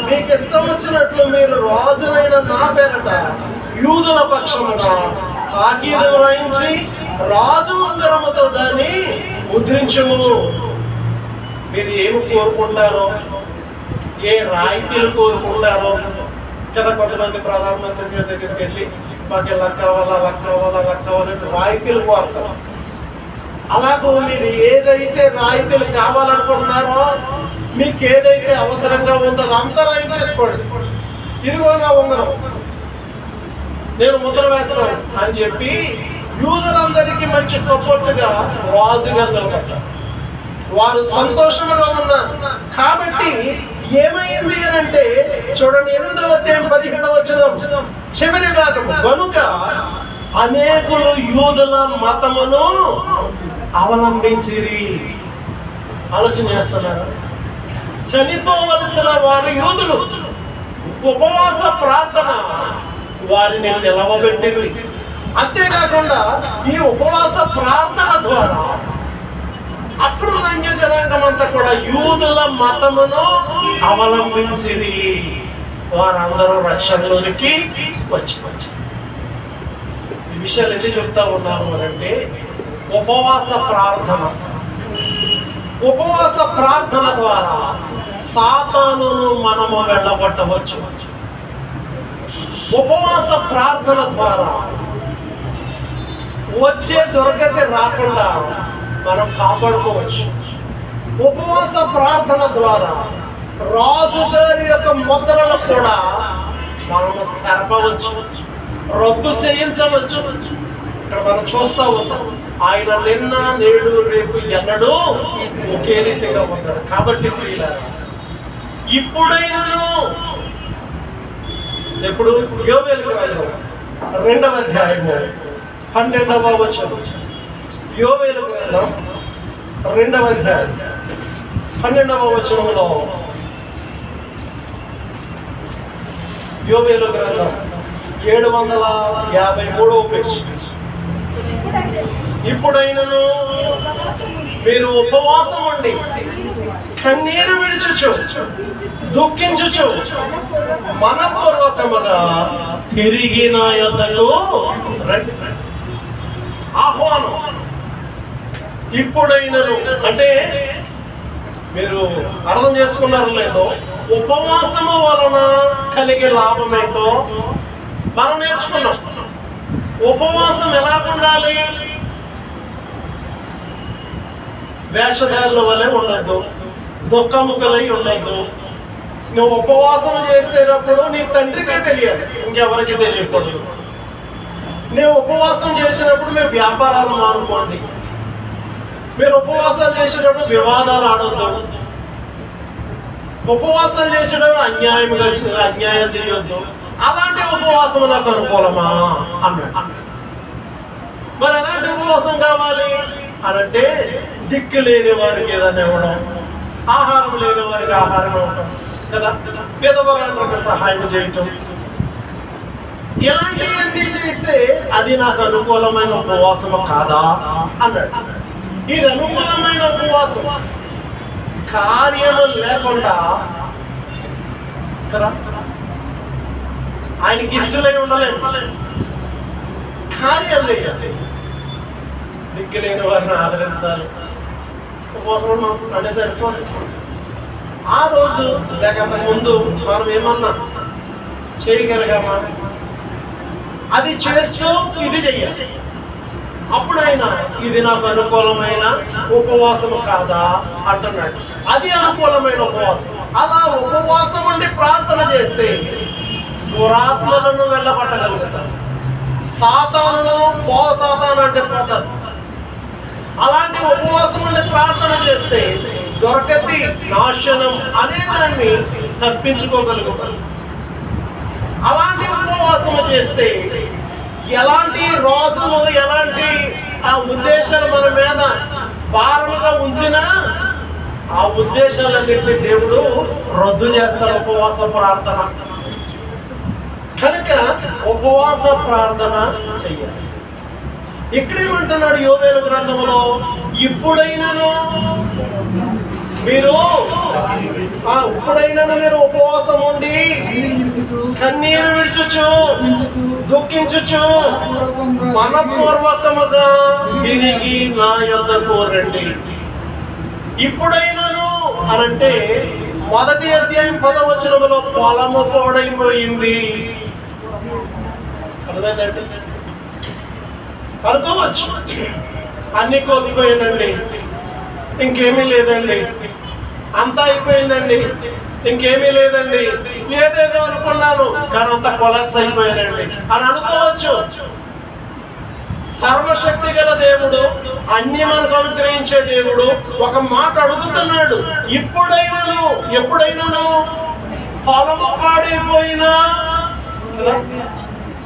మీకు ఇష్టం వచ్చినట్లు మీరు రాజునైన నా పేరట యూదుల పక్షమున తాకీదు వ్రాయించి రాజు ఉంగరముతో దాన్ని ముద్రించుము. మీరు ఏమి కోరుకుంటారో, ఏ రాయితీలు కోరుకుంటారో కదా. కొంతమంది ప్రధానమంత్రి గారి దగ్గరికి వెళ్ళి మాకు ఇలా కావాలా, అలా కావాలా, అలా కావాలంటే రాయితీలు కోరుతారు. అలాగూ మీరు ఏదైతే రాయితీలు కావాలనుకుంటున్నారో, మీకు ఏదైతే అవసరంగా ఉందో అదంతా రాయి చేసుకోండి. ఇదిగో నా ఉంగరం, నేను ముద్ర వేస్తాను అని చెప్పి యూదులందరికీ మంచి సపోర్ట్గా రాజుగా నిలబడ్డారు. వారు సంతోషంగా ఉన్నారు. కాబట్టి ఏమైంది అని అంటే చూడండి 8వ అధ్యాయం 17వ వచనం చివరి భాగం, కనుక అనేకులు యూదుల మతమును అవలంబించిరి. ఆలోచన చేస్తున్నారు. చనిపోవలసిన వారు యూదులు, ఉపవాస ప్రార్థన వారిని నిలవబెట్టింది. అంతేకాకుండా ఈ ఉపవాస ప్రార్థన ద్వారా అప్పుడు అన్య జనాంగం అంతా కూడా యూదుల మతమును అవలంబించింది. వారందరూ రక్షణలోనికి వచ్చి ఈ విషయాలు ఎందుకు చెప్తా ఉన్నాను అంటే ఉపవాస ప్రార్థన ద్వారా సాతానును మనము వెళ్ళగొట్టవచ్చు. ఉపవాస ప్రార్థన ద్వారా వచ్చే దుర్గతి రాకుండా మనం కాపాడుకోవచ్చు. ఉపవాస ప్రార్థన ద్వారా రాజుగారి యొక్క ముద్రలు కూడా మనము చెరపవచ్చు, రద్దు చేయించవచ్చు. ఇక్కడ మనం చూస్తూ ఉన్నాం, ఆయన నిన్న నేడు రేపు ఎన్నడూ ఒకే రీతిగా ఉన్నాడు. కాబట్టి ప్రియులారా, ఇప్పుడైనను ఎప్పుడు యోవేలు గ్రంథం 2వ అధ్యాయము 12వ వచనం, యోవేలు గ్రంథం 2వ అధ్యాయం 12వ వచనంలో, యోవేలు గ్రంథం 753వ పేజీ. ఇప్పుడైనను మీరు ఉపవాసం ఉండి కన్నీరు విడుచుచు దుఃఖించుచు మనపూర్వకముగా తిరిగి నా యొద్దకు రండి. ఆహ్వానం. ఇప్పుడైనను అంటే మీరు అర్థం చేసుకున్నారు లేదో, ఉపవాసము వలన కలిగే లాభం ఏంటో మనం నేర్చుకున్నాం. ఉపవాసం ఎలా ఉండాలి? వేషధారుల వలె ఉండద్దు, దుఃఖముఖలై ఉండద్దు. నువ్వు ఉపవాసం చేసేటప్పుడు నీ తండ్రికే తెలియాలి, ఇంకెవరికి తెలియకూడదు. నువ్వు ఉపవాసం చేసినప్పుడు మీరు వ్యాపారాలు మానుకోండి. మీరు ఉపవాసాలు చేసేటప్పుడు వివాదాలు ఆడొద్దు. ఉపవాసం చేసేటప్పుడు అన్యాయం చేయొద్దు. అలాంటి ఉపవాసం నాకు అనుకూలమా అన్నాడు. మరి ఎలాంటి ఉపవాసం కావాలి అనంటే, దిక్కు లేని వారికి ఏదైనా ఇవ్వడం, ఆహారం లేని వారికి ఆహారం ఇవ్వడం కదా, పేదవాళ్ళకి సహాయం చేయటం, ఇలాంటివన్నీ చేస్తే అది నాకు అనుకూలమైన ఉపవాసము కాదా అన్నాడు. ఇది అనుకూలమైన ఉపవాసం కార్యము లేకుండా కదా, ఆయనకి ఇష్టలై ఉండలేము, కార్యాలు లేదండి. దిక్కులేని వారిని ఆదరించాలి, ఉపవాసం అంటే సరిపోదు. ఆ రోజు లేక ముందు మనం ఏమన్నా చేయగలిగామా, అది చేస్తూ ఇది చెయ్యాలి. అప్పుడు ఆయన ఇది నాకు అనుకూలమైన ఉపవాసము కాదా అంటున్నాడు. అది అనుకూలమైన ఉపవాసం. అలా ఉపవాసం ఉండి ప్రార్థన చేస్తే దురాత్మలను వెళ్ళబట్టగలుగుతారు. సాతానును సాతాను అంటే పోతారు. అలాంటి ఉపవాసం ఉండి ప్రార్థన చేస్తే దొరకతి నాశనం అనేదాన్ని తప్పించుకోగలుగుతారు. అలాంటి ఉపవాసం చేస్తే ఎలాంటి రోజులు ఎలాంటి ఆ ఉద్దేశాలు మన మీద భారముగా ఉంచినా ఆ ఉద్దేశాలన్నింటినీ దేవుడు రద్దు చేస్తాడు ఉపవాస ప్రార్థన. కనుక ఉపవాస ప్రార్థన చెయ్యాలి. ఇక్కడేమంటున్నాడు యోవేలు గ్రంథంలో, ఇప్పుడైనను మీరు ఉపవాసం ఉండి కన్నీరు విడుచుచు దుఃఖించుచు మనపూర్వకముగా తిరిగి నా యొద్దకు రండి. ఇప్పుడైనను అనంటే 1వ అధ్యాయం 10వ వచనంలో పొలము పాడైపోయింది అనుకోవచ్చు, అన్ని కోల్పోయానండి, ఇంకేమీ లేదండి, అంతా అయిపోయిందండి, ఇంకేమీ లేదండి, ఏదేదో అనుకున్నాను కానీ అంత కొలాప్స్ అయిపోయానండి అని అనుకోవచ్చు. సర్వశక్తి గల దేవుడు, అన్ని మనకు అనుగ్రహించే దేవుడు ఒక మాట అడుగుతున్నాడు. ఎప్పుడైనాను పొలము పాడైపోయినా,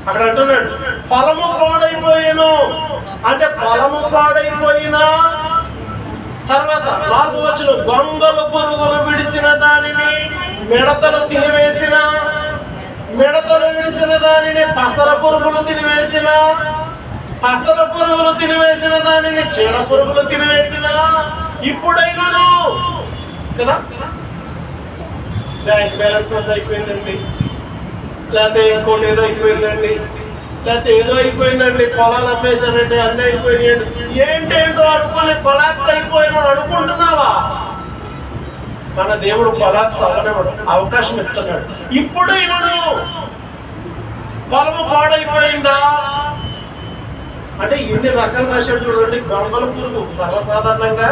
అక్కడ అంటున్నాడు పొలము పాడైపోయాను అంటే పొలము పాడైపోయినా తర్వాత 4వ వచనం, గొంగలు పురుగులు విడిచిన దానిని మిడతలు తినివేసిన, మిడతలు విడిచిన దానిని పసర పురుగులు తినివేసిన, పసర పురుగులు తినివేసిన దానిని చీడ పురుగులు తినివేసిన, ఇప్పుడైనాను కదా బ్యాంక్ బ్యాలెన్స్ అంతా అయిపోయిందండి, లేకపోతే ఇంకోటి ఏదో అయిపోయిందండి, లేకపోతే ఏదో అయిపోయిందండి, పొలాలు అమ్మేశానండి, అన్నీ అయిపోయినాయండి, ఏంటేంటో అనుకుని కొలాప్స్ అయిపోయినాడు అనుకుంటున్నావా? మన దేవుడు కొలాప్స్ అవ్వనివ్వడు, అవకాశం ఇస్తున్నాడు. ఇప్పుడైనాను పొలము పాడైపోయిందా అంటే ఎన్ని రకాలు రాశాడు చూడండి. గొంగల పురుగు, సర్వసాధారణంగా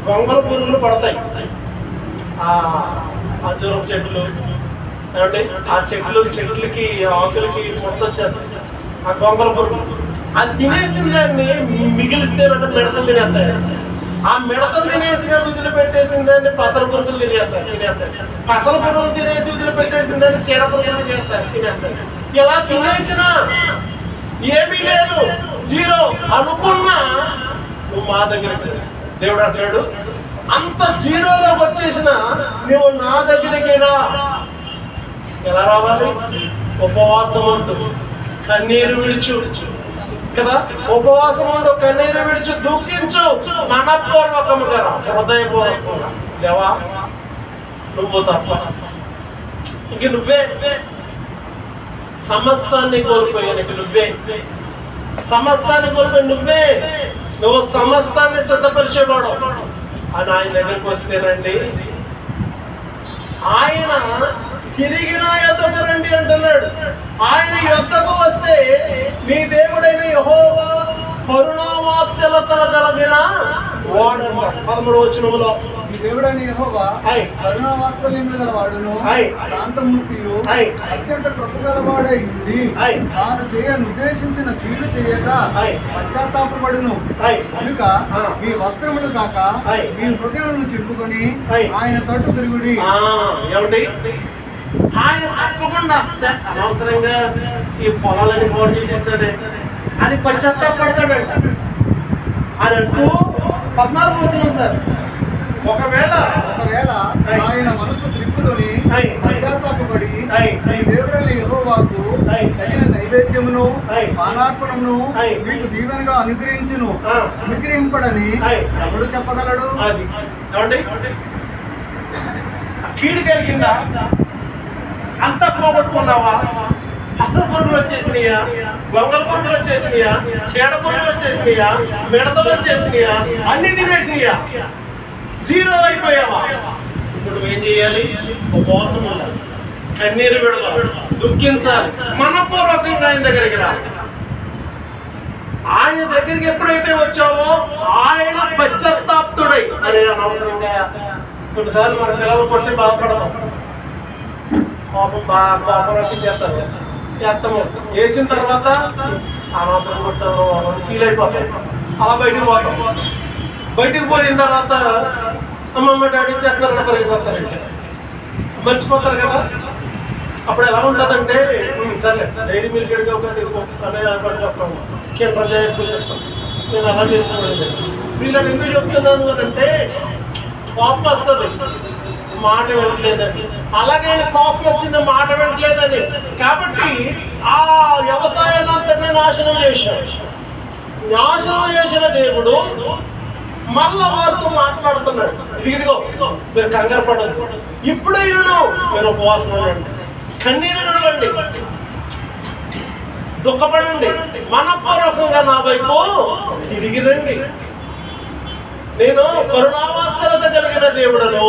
గొంగల పురుగులు పడతాయి ఆ జురం చెట్లు ఏమంటే, ఆ చెట్లకి ఆకులకి మొత్తొచ్చారు ఆ గొంగల పురుగు. అది తినేసిన దాన్ని మిగిలిస్తే మిడతలు తినేస్తాయి. ఆ మిడతలు తినేసిగా విధులు పెట్టేసిన దాన్ని పసల పురుగులు తినేస్తాయి. పసల పురుగులు తినేసి విధులు పెట్టేసిన దాన్ని చీడ పురుగులు తినేస్తాయి. ఇలా తినేసినా ఏమీ లేదు, జీరో అనుకున్నా నువ్వు మా దగ్గరికి దేవుడు అంటాడు, అంత జీరోలోకి వచ్చేసిన నువ్వు నా దగ్గరికి రా. ఎలా రావాలి? ఉపవాసం ఉంటూ కన్నీరు విడుచు కదా, ఉపవాసం ఉండు, కన్నీరు విడుచు, దుఃఖించు, మనపూర్వకముగా రా, హృదయపూర్వకంగా. దేవా నువ్వు తప్ప ఇంక నువ్వే సమస్తాన్ని కోల్పోయానికి, నువ్వే సమస్తాన్ని కోల్పోయి నువ్వు సమస్తాన్ని సిద్ధపరిచేవాడు అని ఆయన దగ్గరికి వస్తేనండి, ఆయన తిరిగి నా యొద్దకు రండి అంటున్నాడు. ఆయన యొద్దకు వస్తే మీ దేవుడైన యెహోవా కరుణావాత్సల్యతలు కలిగిన వాడన్నాడు 13వ వచనంలో. మీ దేవుడైన యెహోవా కరుణావాత్సల్యములు గలవాడును, శాంతమూర్తియు, అత్యంత కృపగలవాడై ఉండి తాను చేయను ఉద్దేశించిన కీడు చేయక పశ్చాత్తాపపడును. కనుక మీ వస్త్రములు కాక మీ హృదయములను చింపుకొని ఆయన తట్టు తిరుగుడి. ఆయన తప్పకుండా అనవసరంగా ఈ పొలాలని బాడీ చేశాడే అని పశ్చాత్తాపడతాడంట అని అంటూ 14వ వచనం సార్. ఒకవేళ ఆయన మనసు త్రిప్పుకొని పశ్చాత్తాపపడి మీ దేవుడైన యెహోవాకు తగిన నైవేద్యమును పానార్పణమును మీకు దీవెనగా అనుగ్రహింపడని ఎవడు చెప్పగలడు? అది కీడు కలిగిందా? అంతా పోగొట్టుకున్నావా? అసలు పురుగులు వచ్చేసినాయా? గొంగల పురుగులు వచ్చేసినాయా? చీడ పురుగులు వచ్చేసినాయా? మిడతలు వచ్చేసినాయా? అన్ని తినేసినాయా? జీరో అయిపోయావా? ఇప్పుడు నువ్వేం చేయాలి? ఉపవాసం ఉండాలి, కన్నీరు విడవాలి, దుఃఖించాలి, మనపూర్వకంగా ఆయన దగ్గరికి రా. ఆయన దగ్గరికి ఎప్పుడైతే వచ్చావో ఆయన పశ్చాత్తాప్తుడై అని అనవసరంగా కొన్నిసార్లు మన పిల్లలు కొట్టి బాధపడతాం, కోపం రప్పించేస్తారు, వేసిన తర్వాత అనవసరం కొట్టారు ఫీల్ అయిపోతాం. అలా బయటకు పోతాం. బయటికి పోయిన తర్వాత అమ్మమ్మ డాడీ చేస్తున్నారు పరిగిపోతారంటే మర్చిపోతారు కదా. అప్పుడు ఎలా ఉంటుందంటే, సరే డైరీ మిల్క్ ఎడిగా అనే పట్టుకొస్తాము, కింద చేస్తాం. నేను అలా చేసుకోండి. వీళ్ళని ఎందుకు చెప్తున్నాను అని అంటే, కోపం వస్తుంది, మాట వినట్లేదని. అలాగే కోపం వచ్చింది, మాట వినట్లేదని. కాబట్టి ఆ వ్యవసాయాన్ని నాశనం చేశాడు. నాశనం చేసిన దేవుడు మళ్ళా వారితో మాట్లాడుతున్నాడు, ఇదిగో మీరు కంగారు పడదు, ఇప్పుడైనా మీరు ఉపవాసం ఉండండి, కన్నీరు విడవండి, దుఃఖపడండి, మనపూర్వకంగా నా వైపు తిరిగి రండి. నేను కరుణావాత్సల్యత కలిగిన దేవుడను,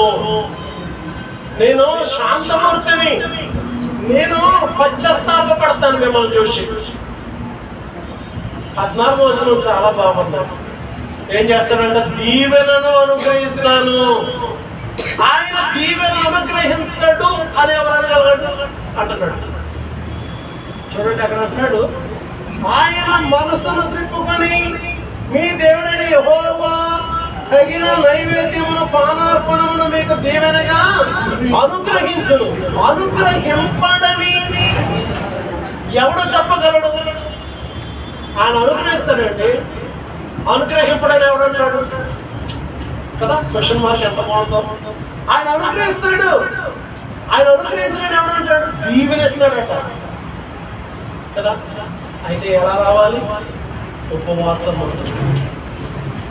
నేను శాంతమూర్తిని, నేను పశ్చాత్తాపడతాను మిమ్మల్ని చూసి. 14వ వచనం చాలా బాగుంది. ఏం చేస్తాడంటే, దీవెనను అనుగ్రహిస్తాను. ఆయన దీవెన అనుగ్రహించడు అని ఎవరు అనగలడు అంటున్నాడు. చూడండి అక్కడ అంటున్నాడు, ఆయన మనసును త్రిప్పుకొని మీ దేవుడైన యెహోవా తగిన నైవేద్యమును పానార్పణమును మీకు దీవెనగా అనుగ్రహించును. అనుగ్రహింపడని ఎవడు చెప్పగలడు? ఆయన అనుగ్రహిస్తాడండి. అనుగ్రహింపడని ఎవడంటాడు కదా? క్వశ్చన్ మార్క్ ఎంత బాగుందో. ఆయన అనుగ్రహిస్తాడు. ఆయన అనుగ్రహించడని ఎవడంటాడు? దీవెనిస్తాడట కదా. అయితే ఎలా రావాలి? ఉపవాసం.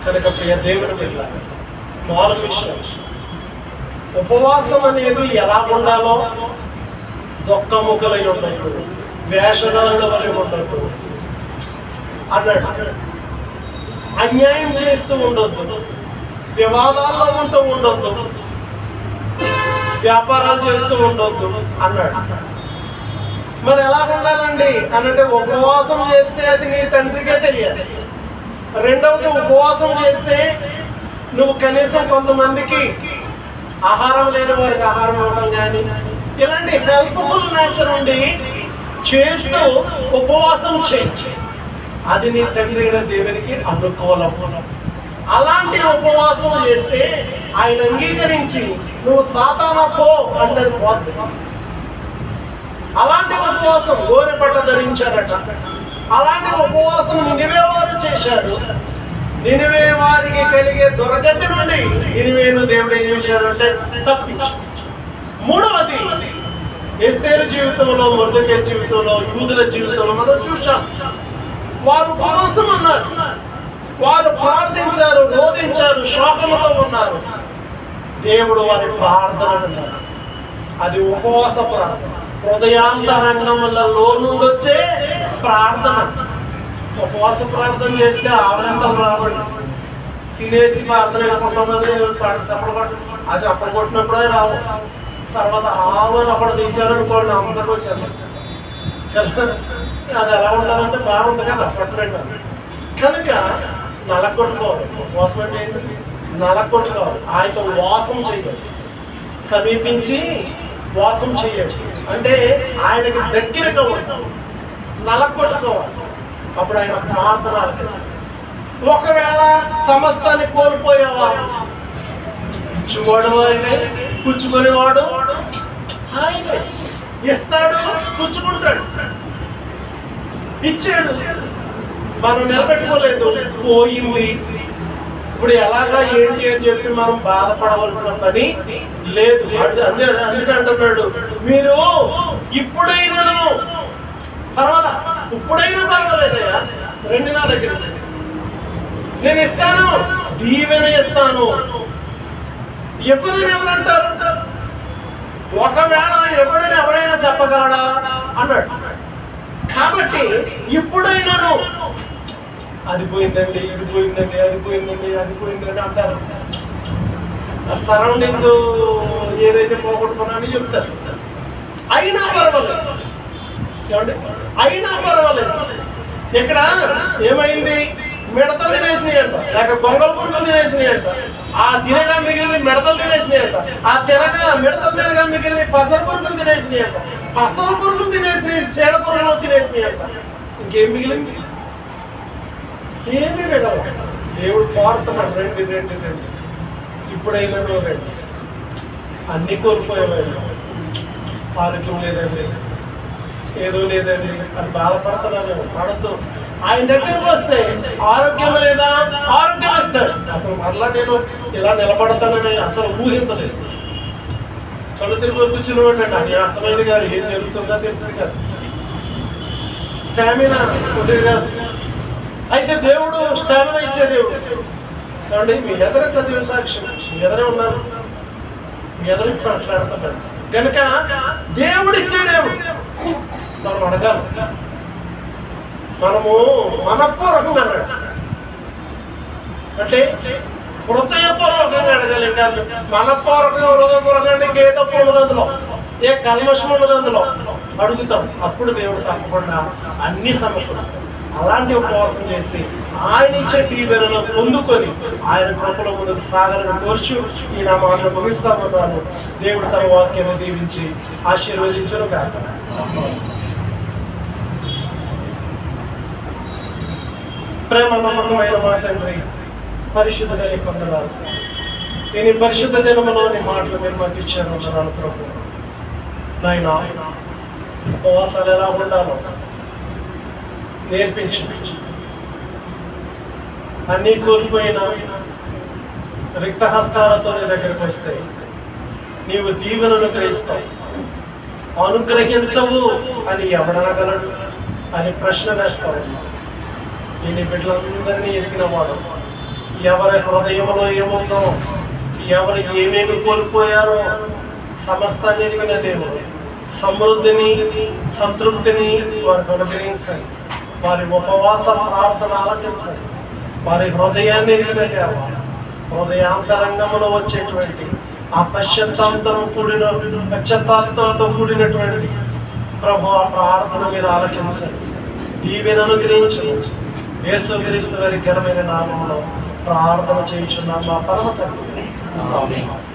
కనుక ప్రియ దేవుని పిల్ల, 4 విషయాలు. ఉపవాసం అనేది ఎలా ఉండాలో దొక్కముఖలై ఉండొద్దు, వేషధారుల వలె ఉండొద్దు అన్నాడు. అన్యాయం చేస్తూ ఉండొద్దు, వివాదాల్లో ఉంటూ ఉండొద్దు, వ్యాపారాలు చేస్తూ ఉండొద్దు అన్నాడు. మరి ఎలా ఉండాలండి అనంటే ఉపవాసం చేస్తే అది నీ తండ్రికే తెలియాలి. రెండవది, ఉపవాసం చేస్తే నువ్వు కనీసం కొంతమందికి ఆహారం లేని వారికి ఆహారం ఇవ్వడం కానీ ఇలాంటి హెల్ప్ఫుల్ నేచర్ ఉండి చేస్తూ ఉపవాసం చేయి. అది నీ తండ్రి దేవునికి అనుకూలం. అలాంటి ఉపవాసం చేస్తే ఆయన అంగీకరించి నువ్వు సాతానా పో అంటే పోద్ది. అలాంటి ఉపవాసం గోరెపట్ట ధరించారట. అలాంటి ఉపవాసం నినివే వారు చేశారు. నినివే వారికి కలిగే దుర్గతి నుండి నినివేను దేవుడు ఏం చేశాడంటే తప్పించాడు. మూడవది, ఎస్తేరు జీవితంలో, మొర్దెకై జీవితంలో, యూదుల జీవితంలో మనం చూసాం. వారు ఉపవాసం అన్నారు, వారు ప్రార్థించారు, రోధించారు, శోకముతో ఉన్నారు. దేవుడు వారి ప్రార్థన అన్నారు. అది ఉపవాస ప్రార్థన, హృదయాంతరంగములలో నుండి వచ్చే ప్రార్థన. ఉపవాస ప్రార్థన చేస్తే ఆనందం రావడం, తినేసి ప్రార్థన కొంతమంది చప్పలు ఆ చప్పలు కొట్టినప్పుడే రావు. తర్వాత ఆవును అప్పుడు తీశారనుకోండి, అందరికీ వచ్చారు. అది ఎలా ఉండాలంటే బాగుంది కదా పట్టలేదు. కనుక నలకొట్టుకోవాలి. ఉపవాసం అంటే ఏంటి? నలకొట్టుకోవాలి. ఆయనతో వాసం చేయాలి, సమీపించి వాసం చేయాలి. అంటే ఆయనకి దగ్గరగా ఉంటాం, నలకొట్టుకోవాలి. అప్పుడు ఆయన ప్రార్థన ఆలకిస్తాడు. ఒకవేళ సమస్తాన్ని కోల్పోయేవాడు, ఇచ్చుకోవడం ఆయనే, పుచ్చుకునేవాడు ఆయనే. ఇస్తాడు, పుచ్చుకుంటాడు. ఇచ్చాడు, మనం నిలబెట్టుకోలేదు, పోయింది. ఇప్పుడు ఎలాగా ఏంటి అని చెప్పి మనం బాధపడవలసిన పని లేదు. అందుకే అంటున్నాడు, మీరు ఇప్పుడైనా పర్వాలా, ఇప్పుడైనా పర్వాలేదయ్యా, రండి నా దగ్గర, నేను ఇస్తాను, దీవెన ఇస్తాను. ఎప్పుడైనా ఎవరంటారు? ఒకవేళ ఎప్పుడైనా ఎవరైనా చెప్పగలడా అన్నాడు. కాబట్టి ఇప్పుడైనాను అది పోయిందండి, ఇది పోయిందండి, అది పోయిందండి, అది పోయిందండి అంటారు. సరౌండింగ్ ఏదైతే పోగొట్టుకున్నానని చెప్తారు. అయినా పర్వాలేదు, ఏమండి, అయినా పర్వాలేదు. ఇక్కడ ఏమైంది? మిడతలు తినేసినాయంట, లేక గొంగళ పురుగులు తినేసినాయంట. ఆ తినగా మిగిలిన మిడతలు తినేసినాయంట. ఆ మిడతలు తినగా మిగిలిన పసర పురుగులు తినేసినాయంట. పసర పురుగులు తినేసినాయి, చీడ పురుగులు తినేసినాయంట. ఇంకేం మిగిలింది? ఏమీ మిగలదు. దేవుడు కోరుతున్నాడు, రండి రండి రండి, ఇప్పుడైనా రండి. అన్ని కోల్పోయేవాడు. ఆరోగ్యం లేదండి, ఏదో లేదండి అని బాధపడుతున్నాను. పడద్దు. ఆయన దగ్గరకు వస్తే ఆరోగ్యం లేదా? ఆరోగ్యం ఇస్తాడు. అసలు మరలా నేను ఇలా నిలబడతానని అసలు ఊహించలేదు. కళ్ళు తిరిగి కూర్చున్నవాడు అది అర్థమైంది కాదు, ఏం జరుగుతుందో తెలిసింది కాదు, స్టామినా ఉండేది కాదు. అయితే దేవుడు స్టామినా ఇచ్చే దేవుడు. కాబట్టి మీ ఎదరే సజీవ సాక్ష్యం, మీ ఎదరే ఉన్నారు, మీ ఎదరు మాట్లాడుతున్నాడు. కనుక దేవుడు ఇచ్చే దేవుడు మనం అడగాలి. మనము మనపూర్వకంగా అన్నాడు అంటే హృదయపూర్వకంగా అడగాలి. ఇంకా మనపూర్వకంగా, హృదయపూర్వకంగా ఇంకే తప్పు ఉండదు అందులో, ఏ కల్మషం ఉండదు అందులో. అడుగుతాం, అప్పుడు దేవుడు తప్పకుండా అన్ని సమకూరుస్తాం. అలాంటి ఉపవాసం చేసి ఆయన ఇచ్చే దీవెనలో పొందుకొని ఆయన కృపలో ముందుకు సాగాలని కోర్చు ఈ నా మాటలు ముగిస్తామన్నాను. దేవుడు తన వాక్యాన్ని దీవించి ఆశీర్వదించను కాక. ప్రేమ నమ్మకమైన మా తండ్రి, పరిశుద్ధ కొందనాలు. నేను ఈ పరిశుద్ధ దినములోని మాటలు మీరు మాకు ఇచ్చాను అన్నాను ప్రభు. నాయనా, ఉపవాసాలు ఎలా ఉండాలో నేర్పించు. అన్నీ కోల్పోయిన రిక్తహస్తాలతో నీ దగ్గరికి వస్తే నీవు దీవెనను గ్రహిస్తావు. అనుగ్రహించవు అని ఎవడనగలడు అని ప్రశ్న వేస్తావు. నేను బిడ్డలందరినీ ఎరిగిన వాడు, ఎవరి హృదయంలో ఏముందో, ఎవరు ఏమేమి కోల్పోయారో సమస్తాన్ని ఎరిగిన దేవుడు, సమృద్ధిని, సంతృప్తిని వారికి అనుగ్రహించండి. వారి ఉపవాస ప్రార్థన ఆలకించండి. వారి హృదయాన్ని హృదయాంతరంగంలో వచ్చేటువంటి ఆ పశ్చాత్తాపంతో కూడినటువంటి ప్రభు ఆ ప్రార్థన మీరు ఆలకించండి. దీవెన అనుగ్రహించండి. యేసుక్రీస్తు వారి ఘనమైన నామములో ప్రార్థన చేయుచున్నాం మా పరమ తండ్రి. ఆమేన్.